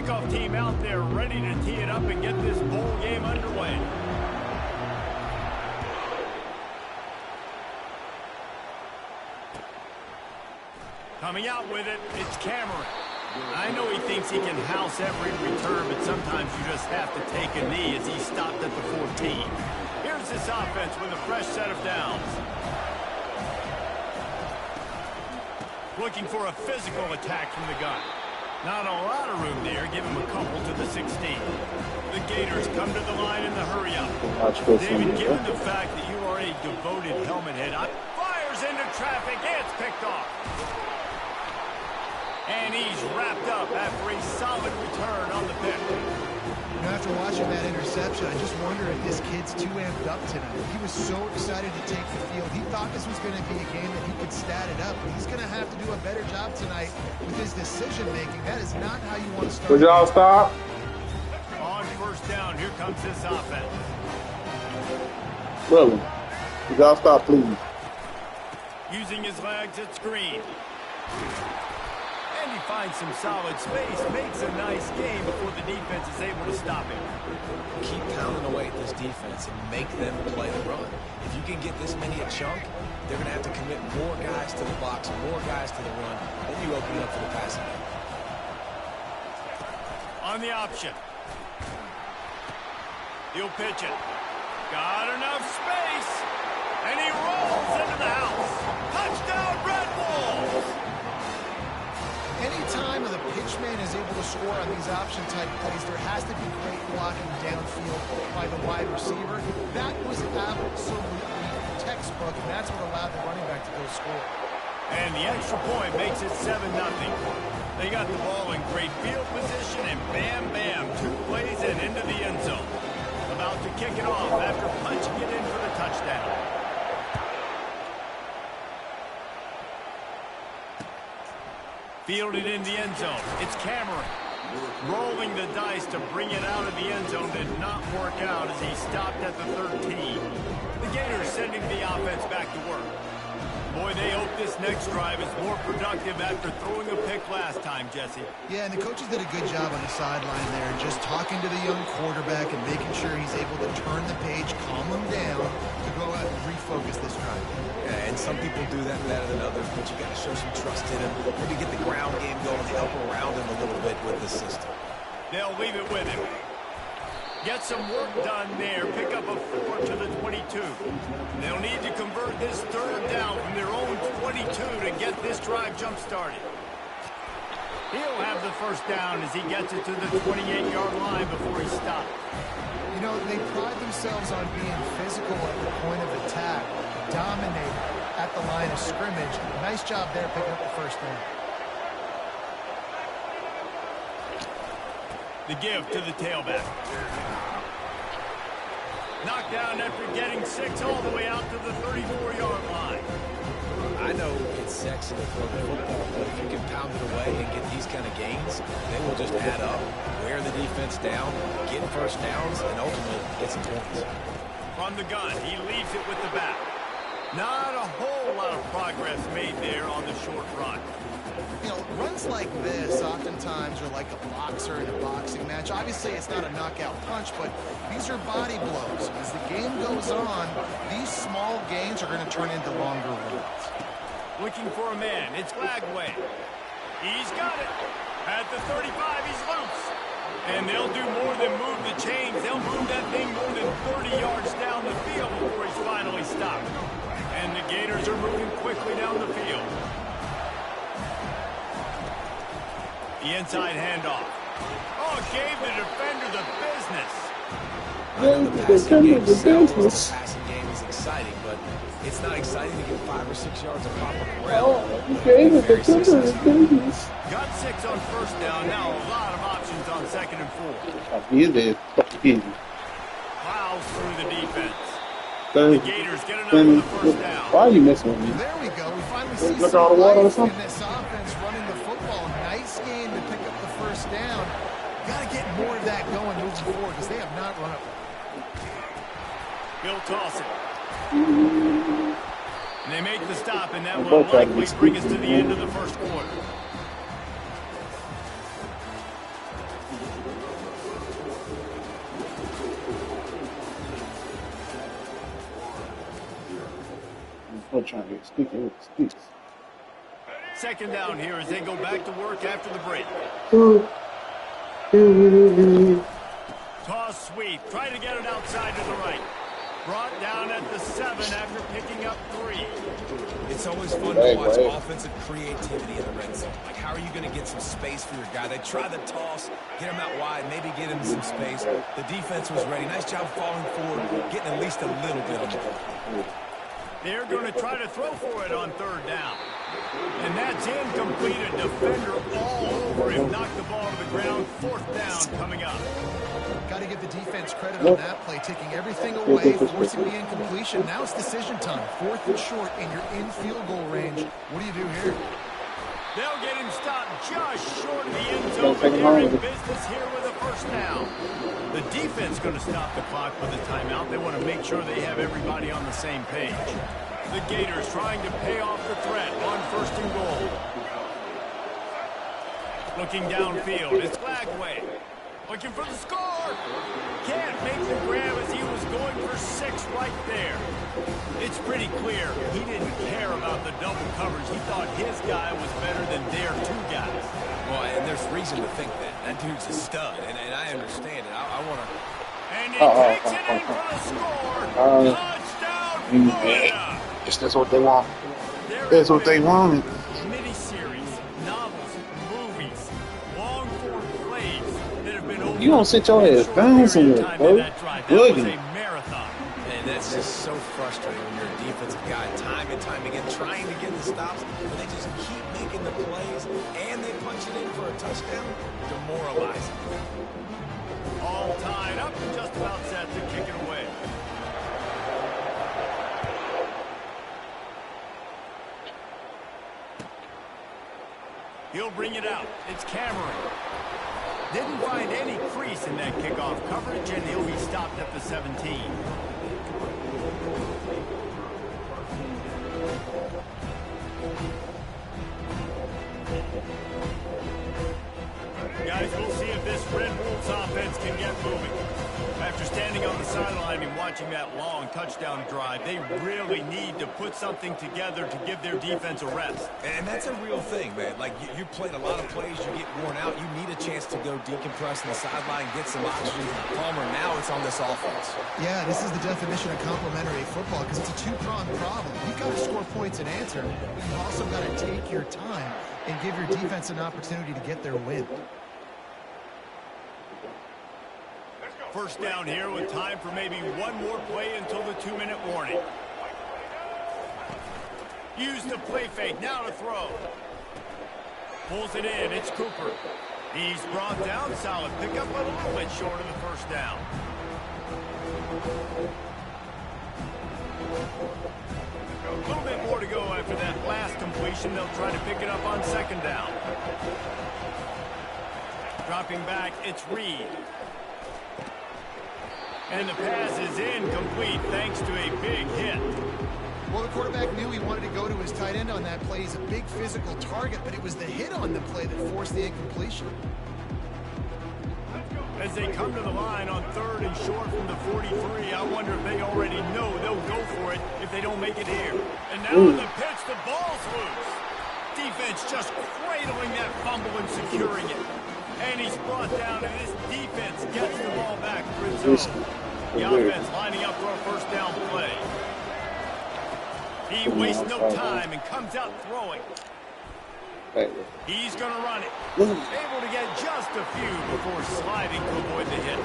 kickoff team out there ready to tee it up and get this bowl game underway. Coming out with it, it's Cameron. I know he thinks he can house every return, but sometimes you just have to take a knee as he stopped at the 14. Here's this offense with a fresh set of downs. Looking for a physical attack from the gun. Not a lot of room there. Give him a couple to the 16. The Gators come to the line in the hurry-up. David, given the fact that you are a devoted helmet head, fires into traffic. It's picked off. And he's wrapped up after a solid return on the pick. You know, after watching that interception, I just wonder if this kid's too amped up tonight. He was so excited to take the field. He thought this was going to be a game that he could stat it up. He's going to have to do a better job tonight with his decision-making. That is not how you want to start. Would y'all stop? On first down, here comes this offense. Brother, would y'all stop, please? Using his legs at screen. And he finds some solid space, makes a nice game before the defense is able to stop him. Keep pounding away at this defense and make them play the run. If you can get this many a chunk, they're going to have to commit more guys to the box, more guys to the run. Then you open it up for the passing game. On the option. He'll pitch it. Got enough space. And he rolls into the house. Touchdown, Red Wolves! Anytime the pitchman is able to score on these option-type plays, there has to be great blocking downfield by the wide receiver. That was absolutely textbook, and that's what allowed the running back to go score. And the extra point makes it 7-0. They got the ball in great field position, and bam, bam, 2 plays and into the end zone. About to kick it off after punching it in for the touchdown. Fielded in the end zone. It's Cameron. Rolling the dice to bring it out of the end zone did not work out as he stopped at the 13. The Gators sending the offense back to work. Boy, they hope this next drive is more productive after throwing a pick last time, Jesse. Yeah, and the coaches did a good job on the sideline there, just talking to the young quarterback and making sure he's able to turn the page, calm him down, to go out and refocus this drive. Yeah, and some people do that better than others, but you got to show some trust in him. Maybe get the ground game going, help around him a little bit with the system. They'll leave it with him. Get some work done there. Pick up a 4 to the 22. They'll need to convert this third down from their own 22 to get this drive jump-started. He'll have the first down as he gets it to the 28-yard line before he stops. You know, they pride themselves on being physical at the point of attack, dominating at the line of scrimmage. Nice job there picking up the first down. The give to the tailback. Knocked down after getting 6 all the way out to the 34-yard line. I know it's sexy to throw the football, but if you can pound it away and get these kind of gains, they will just add up, wear the defense down, get first downs, and ultimately get some points. From the gun, he leaves it with the back. Not a whole lot of progress made there on the short run. You know, runs like this oftentimes are like a boxer in a boxing match. Obviously, it's not a knockout punch, but these are body blows. As the game goes on, these small gains are going to turn into longer runs. Looking for a man. It's Lagway. He's got it. At the 35, he's loose. And they'll do more than move the chains. They'll move that thing more than 30 yards down the field before he's finally stopped. And the Gators are moving quickly down the field. The inside handoff. Oh, gave the defender the business. The passing game is exciting, but it's not exciting to get 5 or 6 yards of pop up around. Got 6 on first down. Now a lot of options on 2nd and 4. He did. Plows through the defense. The Gators get enough for the first down. Why are you messing with me? There we go. We finally see Look some all the water or life something? in this offense running the football. Nice game to pick up the first down. Got to get more of that going moving forward because they have not run it. He'll toss it. And they make the stop, and that will likely bring us to the end of the first quarter. trying to get sticky. Second down here as they go back to work after the break. Toss sweep. Try to get it outside to the right. Brought down at the 7 after picking up 3. It's always fun to watch offensive creativity in the red zone. Like, how are you going to get some space for your guy? They try the toss, get him out wide, maybe get him some space. The defense was ready. Nice job falling forward, getting at least a little bit of it. They're going to try to throw for it on third down. And that's incomplete. A defender all over him. Knocked the ball to the ground. Fourth down coming up. Got to give the defense credit on that play, taking everything away, forcing the incompletion. Now it's decision time. 4th and short, and you're in field goal range. What do you do here? They'll get him stopped just short of the end zone, but they're in business here with a first down. The defense going to stop the clock with a timeout. They want to make sure they have everybody on the same page. The Gators trying to pay off the threat on 1st and goal. Looking downfield, it's Glagway. Looking for the score. Can't make the grab as he was going for 6 right there. It's pretty clear he didn't care about the double coverage. He thought his guy was better than their 2 guys. Well, and there's reason to think that. That dude's a stud, and I understand it. I want to... And he takes it in for the score. Touchdown, Florida. Yes, that's what they want. That's what they wanted. Miniseries, novels, movies, long-form plays that have been over. You don't sit your ass down somewhere, bro. That was a marathon. And that's just so frustrating when you're a defensive guy time and time again trying to get the stops, but they just keep making the plays, and they punch it in for a touchdown. Demoralizing. All tied up and just about set to kick it away. He'll bring it out. It's Cameron. Didn't find any crease in that kickoff coverage, and he'll be stopped at the 17. Guys, we'll see if this Red Wolves offense can get moving. After standing on the sideline and watching that long touchdown drive, they really need to put something together to give their defense a rest. And that's a real thing, man. Like, you played a lot of plays, you get worn out, you need a chance to go decompress on the sideline, get some oxygen. Palmer, now it's on this offense. Yeah, this is the definition of complementary football because it's a 2-pronged problem. You've got to score points and answer, but you've also got to take your time and give your defense an opportunity to get their win. First down here with time for maybe one more play until the 2-minute warning. Use the play fake, now to throw. Pulls it in, it's Cooper. He's brought down, solid pickup, but a little bit short of the first down. A little bit more to go after that last completion. They'll try to pick it up on 2nd down. Dropping back, it's Reed. And the pass is incomplete thanks to a big hit. Well, the quarterback knew he wanted to go to his tight end on that play. He's a big physical target, but it was the hit on the play that forced the incompletion. As they come to the line on 3rd and short from the 43, I wonder if they already know they'll go for it if they don't make it here. And now on the pitch, the ball's loose. Defense just cradling that fumble and securing it. And he's brought down, and this defense gets the ball back for its own. The offense lining up for a first down play. He wastes no time and comes out throwing. He's going to run it. Able to get just a few before sliding to avoid the hit.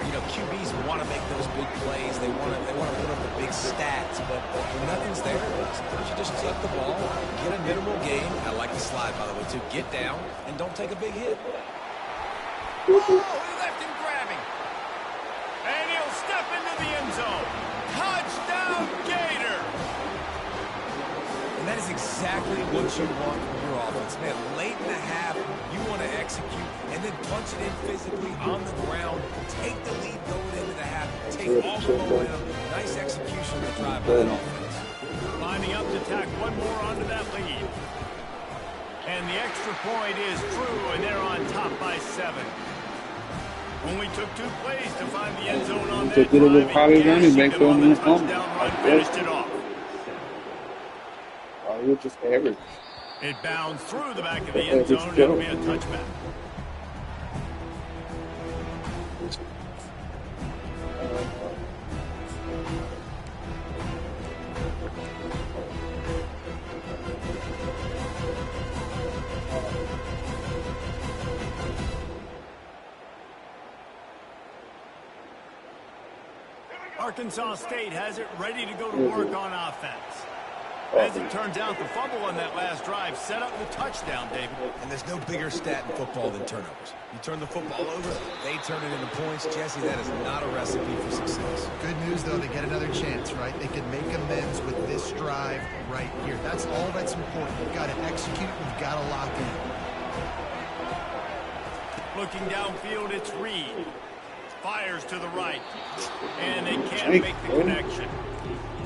You know, QBs want to make those big plays. They want to put up the big stats, but when nothing's there, sometimes you just tuck the ball, get a minimal gain. I like the slide, by the way, too. Get down and don't take a big hit. Oh, he left him grabbing. And he'll step into the end zone. Touchdown, Gator. And that is exactly what you want from your offense. Man, late in the half, you want to execute and then punch it in physically on the ground. Take the lead going into the half. Take all the momentum. Nice execution to drive by that offense. Lining up to tack one more onto that lead. And the extra point is true, and they're on top by 7. Only took 2 plays to find the end zone on that drive. And Gaskin on the touchdown run finished it off. He was just average. It bounced through the back of the end zone, and it'll be a touchback. Arkansas State has it ready to go to work on offense. As it turns out, the fumble on that last drive set up the touchdown, David. And there's no bigger stat in football than turnovers. You turn the football over, they turn it into points. Jesse, that is not a recipe for success. Good news, though, they get another chance, right? They can make amends with this drive right here. That's all that's important. You've got to execute, you've got to lock in. Looking downfield, it's Reed. Fires to the right. And they can't make the connection.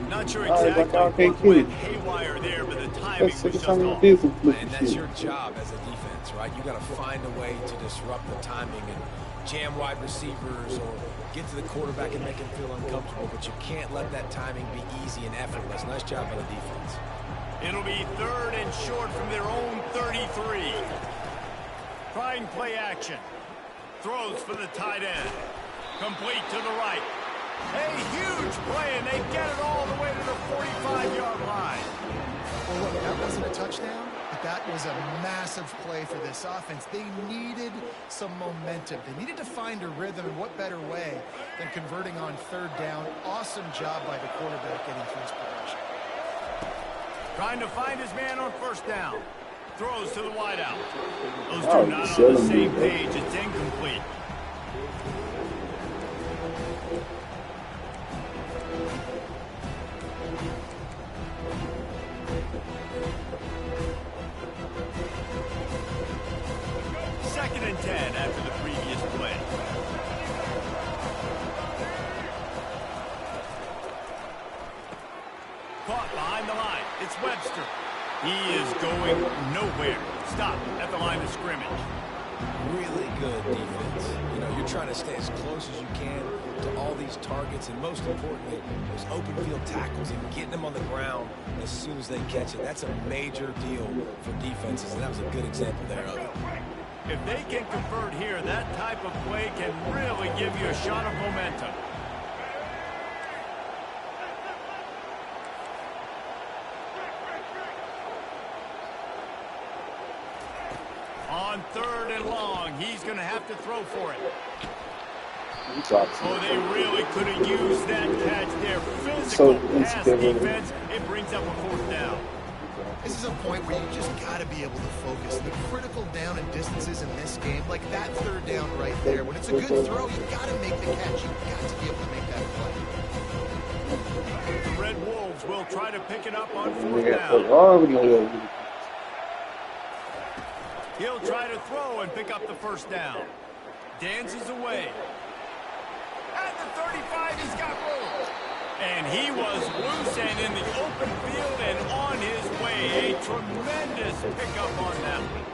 Not sure exactly what went haywire there, but the timing was just off. And that's your job as a defense, right? You got to find a way to disrupt the timing and jam wide receivers or get to the quarterback and make him feel uncomfortable, but you can't let that timing be easy and effortless. Nice job by the defense. It'll be 3rd and short from their own 33. Trying play action. Throws for the tight end. Complete to the right. A huge play, and they get it all the way to the 45-yard line. Well, look, that wasn't a touchdown, but that was a massive play for this offense. They needed some momentum. They needed to find a rhythm, and what better way than converting on 3rd down. Awesome job by the quarterback getting through his progression. Trying to find his man on 1st down. Throws to the wideout. Those two not on the same page. It's incomplete. Second and 10 after the previous play. Caught behind the line. It's Webster. He is going nowhere. Stop at the line of scrimmage. Really good defense. You know, you're trying to stay as close as you can to all these targets, and most importantly, those open field tackles and getting them on the ground as soon as they catch it. That's a major deal for defenses, and that was a good example there of it. If they can convert here, that type of play can really give you a shot of momentum. On 3rd and long, he's going to have to throw for it. Oh, they really could have used that catch there. Physical pass defense. It brings up a 4th down. This is a point where you just got to be able to focus. The critical down and distances in this game, like that 3rd down right there. When it's a good throw, you got to make the catch. You've got to be able to make that play. The Red Wolves will try to pick it up on 4th down. He'll try to throw and pick up the 1st down. Dances away. At the 35, he's got room. And he was loose and in the open field and on his way. A tremendous pickup on that one.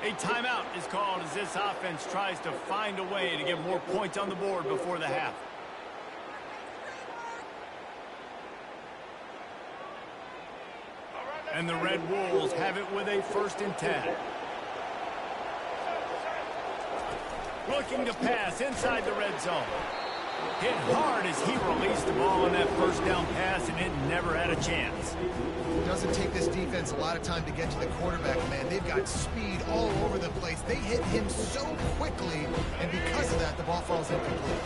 A timeout is called as this offense tries to find a way to get more points on the board before the half. And the Red Wolves have it with a 1st and 10. Looking to pass inside the red zone. Hit hard as he released the ball on that 1st down pass, and it never had a chance. It doesn't take this defense a lot of time to get to the quarterback, man. They've got speed all over the place. They hit him so quickly, and because of that, the ball falls incomplete.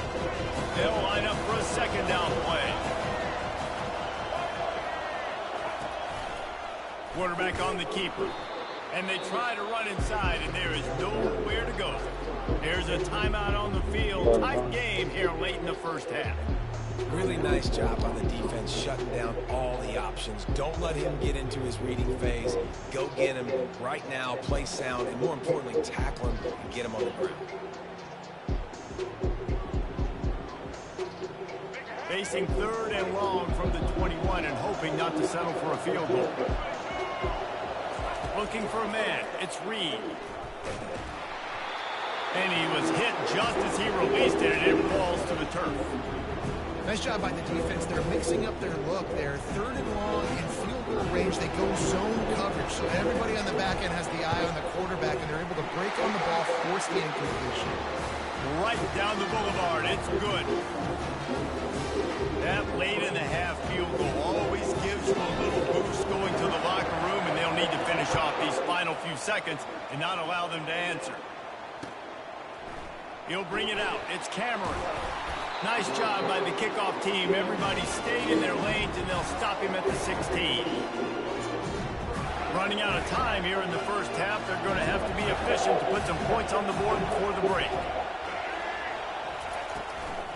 They'll line up for a 2nd down play. Quarterback on the keeper. And they try to run inside, and there is nowhere to go. There's a timeout on the field. Tight game here late in the 1st half. Really nice job on the defense shutting down all the options. Don't let him get into his reading phase. Go get him right now, play sound, and more importantly, tackle him and get him on the ground. Facing 3rd and long from the 21 and hoping not to settle for a field goal. Looking for a man. It's Reed. And he was hit just as he released it, and it falls to the turf. Nice job by the defense. They're mixing up their look. They're 3rd and long in field goal range. They go zone coverage. So everybody on the back end has the eye on the quarterback, and they're able to break on the ball, force the incompletion. Right down the boulevard. It's good. That late in the half field goal always gives you a little boost going to the locker room, and they'll need to finish off these final few seconds and not allow them to answer. He'll bring it out. It's Cameron. Nice job by the kickoff team. Everybody stayed in their lanes, and they'll stop him at the 16. Running out of time here in the first half. They're going to have to be efficient to put some points on the board before the break.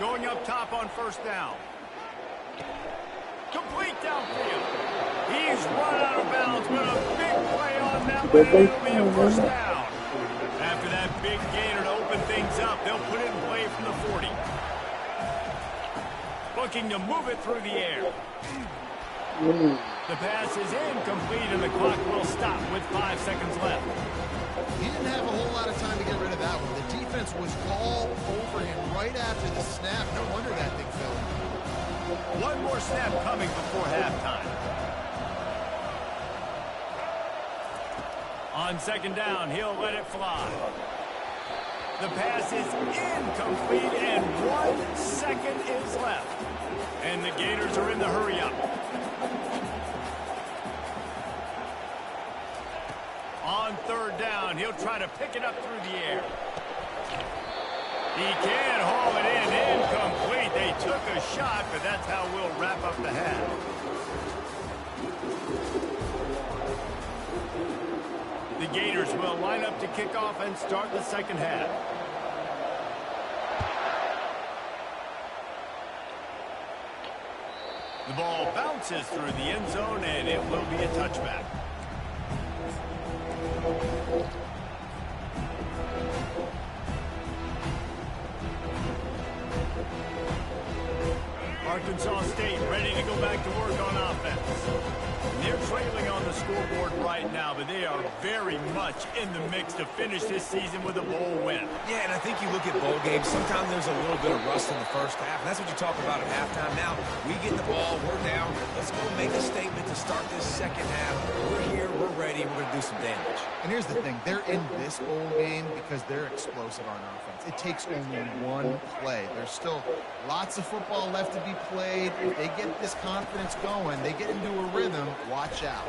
Going up top on first down. Complete downfield. He's run out of bounds, but a big play on that one. It'll be a first down. After that big gainer to open things up, they'll put it in play from the 40. Looking to move it through the air. The pass is incomplete, and the clock will stop with 5 seconds left. He didn't have a whole lot of time to get rid of that one. The defense was all over him right after the snap. No wonder that thing fell. One more snap coming before halftime. On second down, he'll let it fly. The pass is incomplete, and 1 second is left. And the Gators are in the hurry-up. On third down, he'll try to pick it up through the air. He can haul it in. Incomplete. They took a shot, but that's how we'll wrap up the half. The Gators will line up to kick off and start the second half. The ball bounces through the end zone, and it will be a touchback. Arkansas State ready to go back to work on offense. They're trailing on the scoreboard right now, but they are very much in the mix to finish this season with a bowl win. Yeah, and I think you look at bowl games, sometimes there's a little bit of rust in the first half, and that's what you talk about at halftime. Now, we get the ball, we're down, let's go make a statement to start this second half. We're here, we're ready, we're going to do some damage. And here's the thing. They're in this bowl game because they're explosive on offense. It takes only one play. There's still lots of football left to be played. If they get this confidence going, they get into a rhythm, watch out.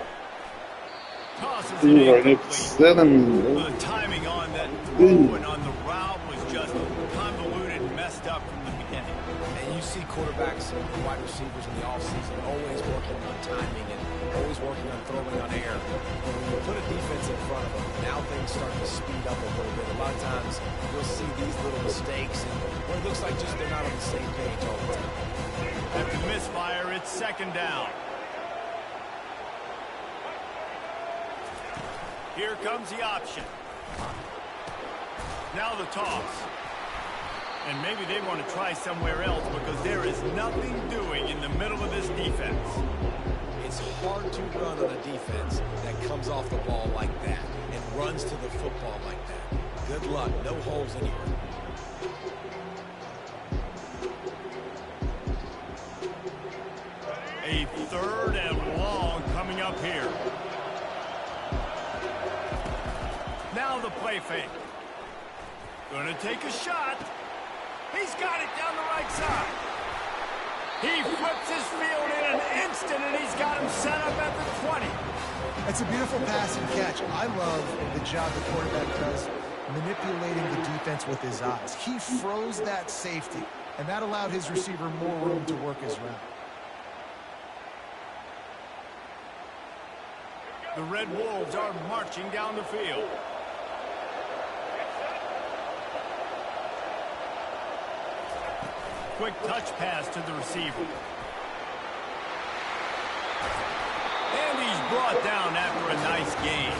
Tosses it incomplete. The timing on that throw and on the route was just convoluted and messed up from the beginning. And you see quarterbacks and wide receivers in the offseason always working on timing and always working on throwing on air. When you put a defense in front of them, now things start to speed up a little bit. A lot of times you'll see these little mistakes and where it looks like just they're not on the same page all the time. After the misfire, it's second down. Here comes the option. Now the toss. And maybe they want to try somewhere else because there is nothing doing in the middle of this defense. It's hard to run on a defense that comes off the ball like that and runs to the football like that. Good luck. No holes anywhere. A third and long coming up here. Now the play fake. Gonna take a shot. He's got it down the right side. He flips his field in an instant, and he's got him set up at the 20. It's a beautiful pass and catch. I love the job the quarterback does manipulating the defense with his eyes. He froze that safety, and that allowed his receiver more room to work his route. The Red Wolves are marching down the field. Quick touch pass to the receiver. And he's brought down after a nice gain.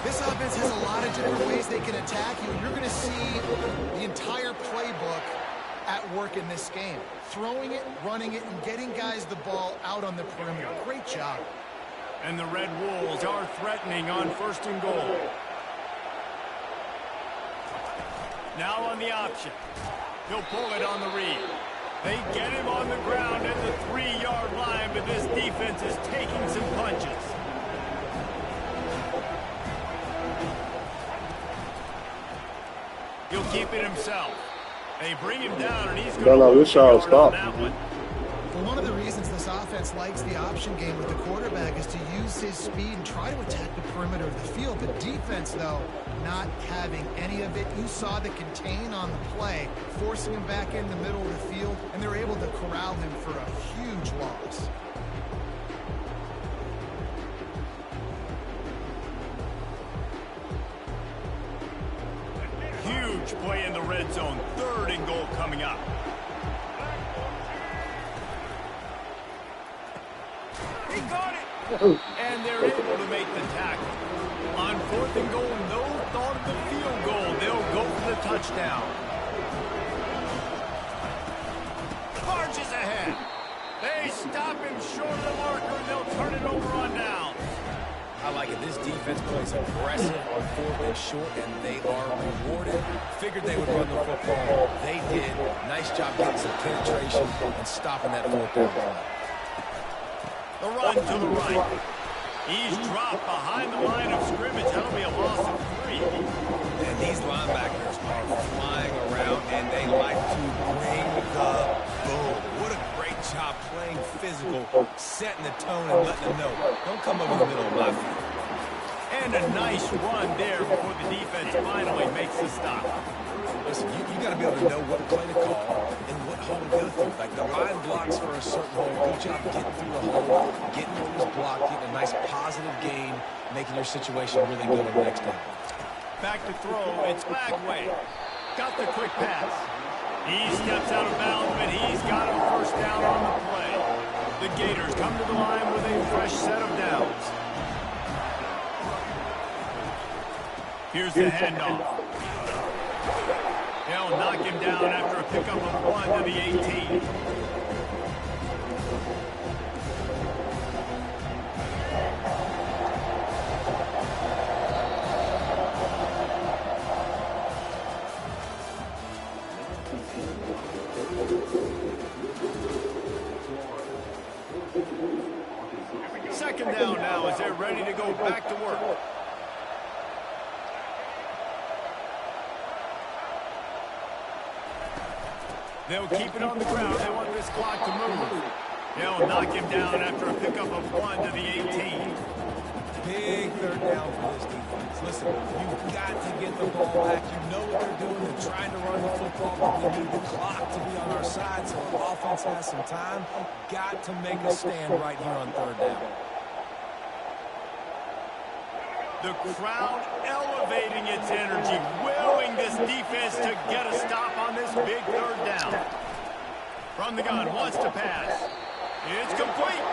This offense has a lot of different ways they can attack you. You're going to see the entire playbook at work in this game. Throwing it, running it, and getting guys the ball out on the perimeter. Great job. And the Red Wolves are threatening on first and goal. Now on the option. He'll pull it on the read. They get him on the ground at the 3-yard line, but this defense is taking some punches. He'll keep it himself. They bring him down, and he's going to lose on that one. Well, one of the reasons this offense likes the option game with the quarterback is to use his speed and try to attack the perimeter of the field. The defense, though, not having any of it. You saw the contain on the play, forcing him back in the middle of the field, and they're able to corral him for a huge loss. Huge play in the red zone. 3rd and goal coming up. He got it. And they're able to make the tackle. On 4th and goal, no thought of the field goal. They'll go for the touchdown. Charges ahead. They stop him short of the marker, and they'll turn it over on downs. I like it. This defense plays aggressive on 4th and short, and they are rewarded. Figured they would run the football. They did. Nice job getting some penetration and stopping that 4th down play. The run to the right. He's dropped behind the line of scrimmage. That'll be a loss of 3. And these linebackers are flying around, and they like to bring the boom. What a great job playing physical, setting the tone and letting them know, don't come over the middle of my field. And a nice run there before the defense finally makes the stop. Listen, you got to be able to know what play to call and what hole to go through. Like the line blocks for a certain hole. Good job getting through the hole, getting through this block, getting a nice positive gain, making your situation really good on the next down. Back to throw. It's Bagway. Got the quick pass. He steps out of bounds, but he's got a 1st down on the play. The Gators come to the line with a fresh set of downs. Here's the handoff. They'll knock him down after a pickup of 1 to the 18. Second down now as they're ready to go back to work. They'll keep it on the ground. They want this clock to move. They'll knock him down after a pickup of 1 to the 18. Big 3rd down for this defense. Listen, you've got to get the ball back. You know what they're doing. They're trying to run the football, but we need the clock to be on our side so our offense has some time. Got to make a stand right here on 3rd down. The crowd elevating its energy, willing this defense to get a stop on this big 3rd down. From the gun, wants to pass. It's complete.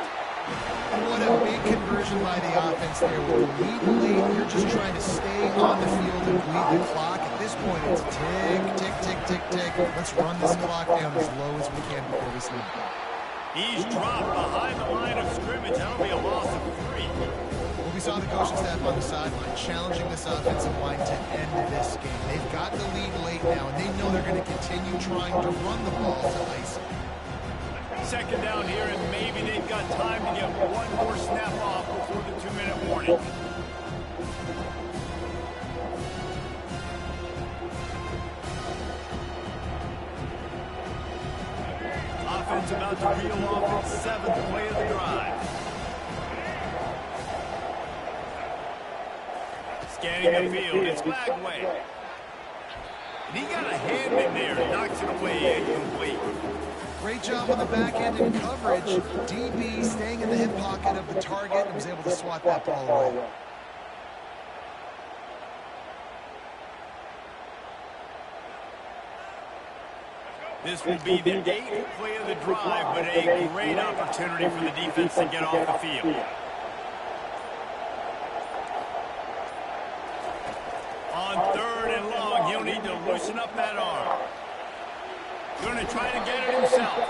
What a big conversion by the offense there. With the lead late, you're just trying to stay on the field and bleed the clock. At this point, it's tick, tick, tick, tick, tick. Let's run this clock down as low as we can before we sleep. He's dropped behind the line of scrimmage. That'll be a loss of 3. Well, we saw the coaching staff on the sideline challenging this offensive line to end this game. They've got the lead late now, and they know they're going to continue trying to run the ball to ice it. Second down here, and maybe they've got time to get one more snap off before the 2-minute warning. Offense about to reel off its 7th play of the drive. Scanning the field, it's Bagway. And he got a hand in there, knocks it away, incomplete. Great job on the back end in coverage. DB staying in the hip pocket of the target and was able to swat that ball away. This will be the 8th play of the drive, but a great opportunity for the defense to get off the field. On 3rd and long, he'll need to loosen up that arm. Going to try to get it himself.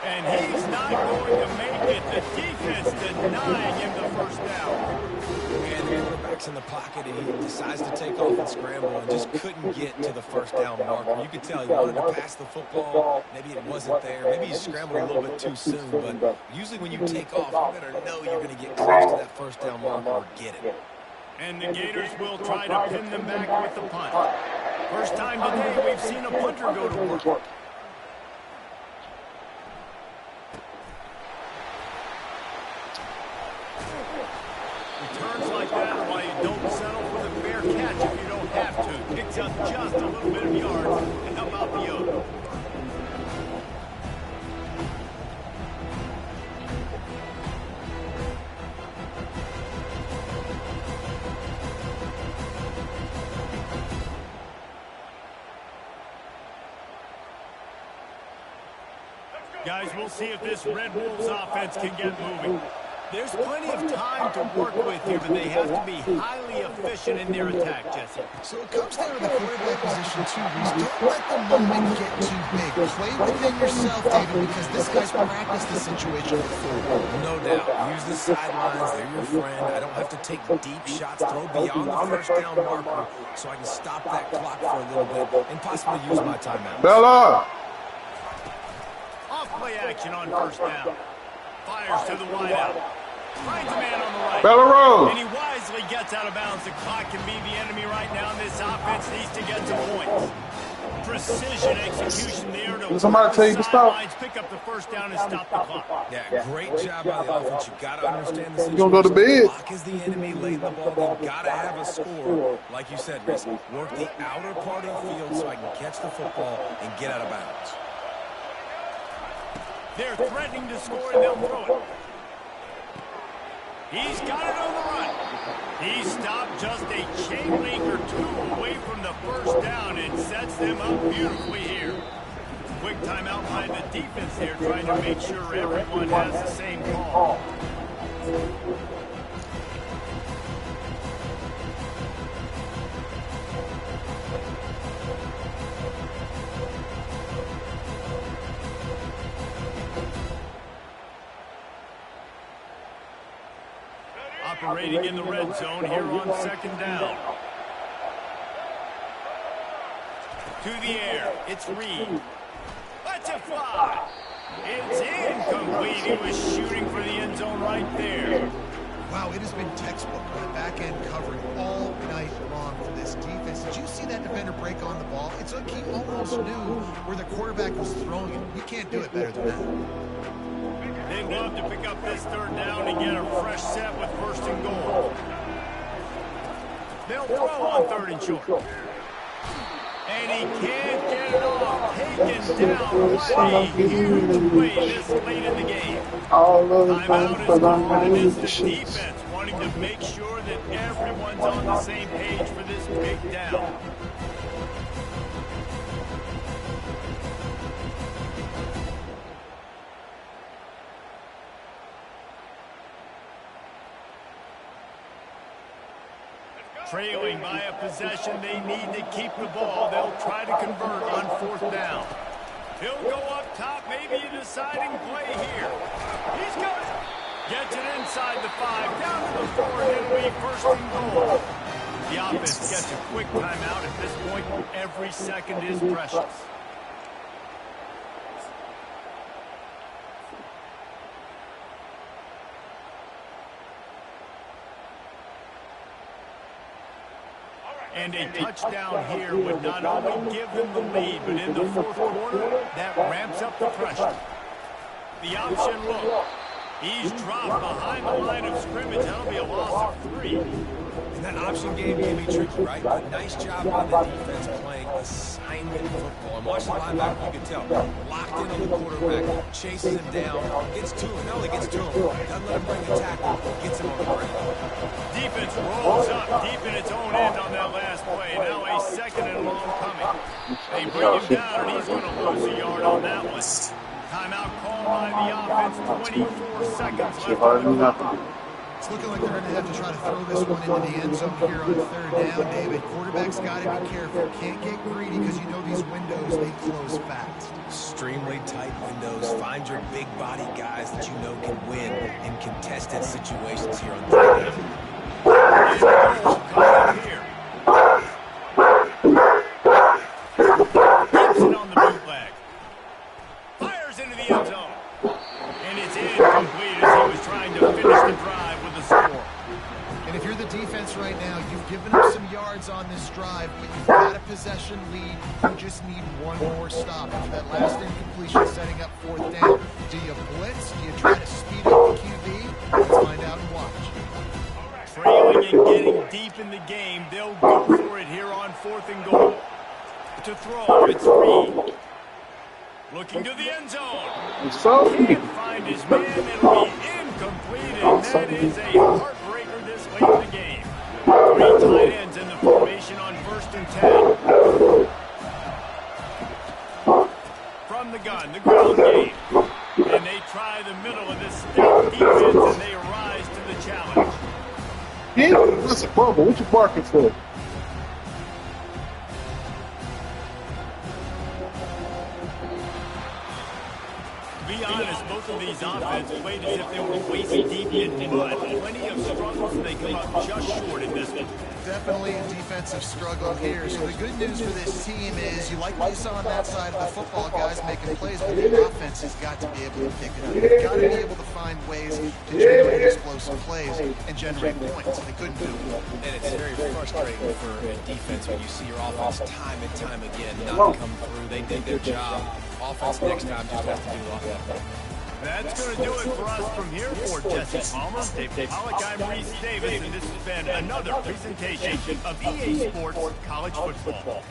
And he's not going to make it. The defense denying him the first down. And the quarterback's in the pocket, and he decides to take off and scramble and just couldn't get to the first down marker. You could tell he wanted to pass the football. Maybe it wasn't there. Maybe he scrambled a little bit too soon. But usually when you take off, you better know you're going to get close to that first down marker or get it. And the Gators will try to pin them back with the punt. First time today we've seen a punter go to work. Returns like that are why you don't settle for the fair catch if you don't have to. Picks up just a little bit of yards to help out the Oak. Guys, we'll see if this Red Wolves offense can get moving. There's plenty of time to work with here, but they have to be highly efficient in their attack, Jesse. So it comes down to the quarterback position too, Reese. Don't let the moment get too big. Play within yourself, David, because this guy's practiced the situation before. No doubt. Use the sidelines. They're your friend. I don't have to take deep shots, throw beyond the first down marker so I can stop that clock for a little bit and possibly use my timeout. Bella! Off-play action on first down. Fires to the wideout. Finds a man on the right. Bella Rose! And he wisely gets out of bounds. The clock can be the enemy right now, and this offense needs to get some points. Precision execution there to Did somebody tell you to stop? pick up the first down and stop the clock. Yeah, great job by the offense. You got to understand the situation. You gonna go to bed? The clock is the enemy late in the ball. They've got to have a score. Like you said, Reese, work the outer part of the field so I can catch the football and get out of bounds. They're threatening to score, and they'll throw it. He's got it on the run. He stopped just a chain link or two away from the first down and sets them up beautifully here. Quick timeout by the defense here, trying to make sure everyone has the same call. Operating in the red zone here on second down. To the air, it's Reed. Let's it fly. It's incomplete. He was shooting for the end zone right there. Wow, it has been textbook by back-end covering all night long for this defense. Did you see that defender break on the ball? It's like he almost knew where the quarterback was throwing it. You can't do it better than that. They'd love to pick up this third down and get a fresh set with first and goal. They'll throw on third and short. And he can't get it off. Taken down. What a huge play this late in the game. Timeout is called, and it's the defense wanting to make sure that everyone's on the same page for this big down. Trailing by a possession, they need to keep the ball. They'll try to convert on fourth down. He'll go up top, maybe a deciding play here. He's got it. Gets it inside the 5, down to the 4, and it'll be first and goal. The offense gets a quick timeout. At this point, every second is precious. And a touchdown here would not only give them the lead, but in the fourth quarter, that ramps up the pressure. The option look. He's dropped behind the line of scrimmage. That'll be a loss of 3. And that option game can be tricky, right? But nice job by the defense playing assignment football. And watch the linebacker, you can tell. Locked in on the quarterback, chases him down, gets to him. Not only gets to him, doesn't let him bring the tackle, gets him on the ground. Defense rolls up deep in its own end on that last play. Now a second and long coming. They bring him down, and he's going to lose a yard on that one. Timeout called by the offense. 24 seconds left on the clock. It's looking like they're going to have to try to throw this one into the end zone here on third down, David. Quarterback's got to be careful. Can't get greedy because you know these windows, they close fast. Extremely tight windows. Find your big body guys that you know can win in contested situations here on third down. Here. Gibson on the bootleg. Fires into the end zone. And it's incomplete as he was trying to finish the drive with a score. And if you're the defense right now, you've given up some yards on this drive, but you've got a possession lead. You just need one more stop. After that last incompletion setting up fourth down, do you blitz? Do you try to speed up the QB? Let's find out and watch. Trailing and getting deep in the game, they'll go for it here on 4th and goal. To throw, it's Reed. Looking to the end zone. Can't find his man. It'll be incomplete, and that is a heartbreaker this late in the game. 3 tight ends in the formation on 1st and 10. From the gun, the ground game. And they try the middle of this stout defense, and they rise to the challenge. Yeah, that's a problem. What you barking for? To be honest, both of these offenses played as if they were waist deep in mud. Plenty of struggles, and they come up just short in this one. Definitely a defensive struggle here. So the good news for this team is you like what you saw on that side of the football, guys making plays, but the offense has got to be able to pick it up. They've got to be able to find ways to generate explosive plays and generate points. They couldn't do it. And it's very frustrating for a defense when you see your offense time and time again not come through. They did their job. Offense next time just has to do a lot better. That's going to do it for us from here. For Jesse Palmer, David Pollock, I'm Reese Davis, and this has been another presentation of EA Sports College Football.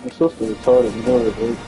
My sister retarded, you know that, dude.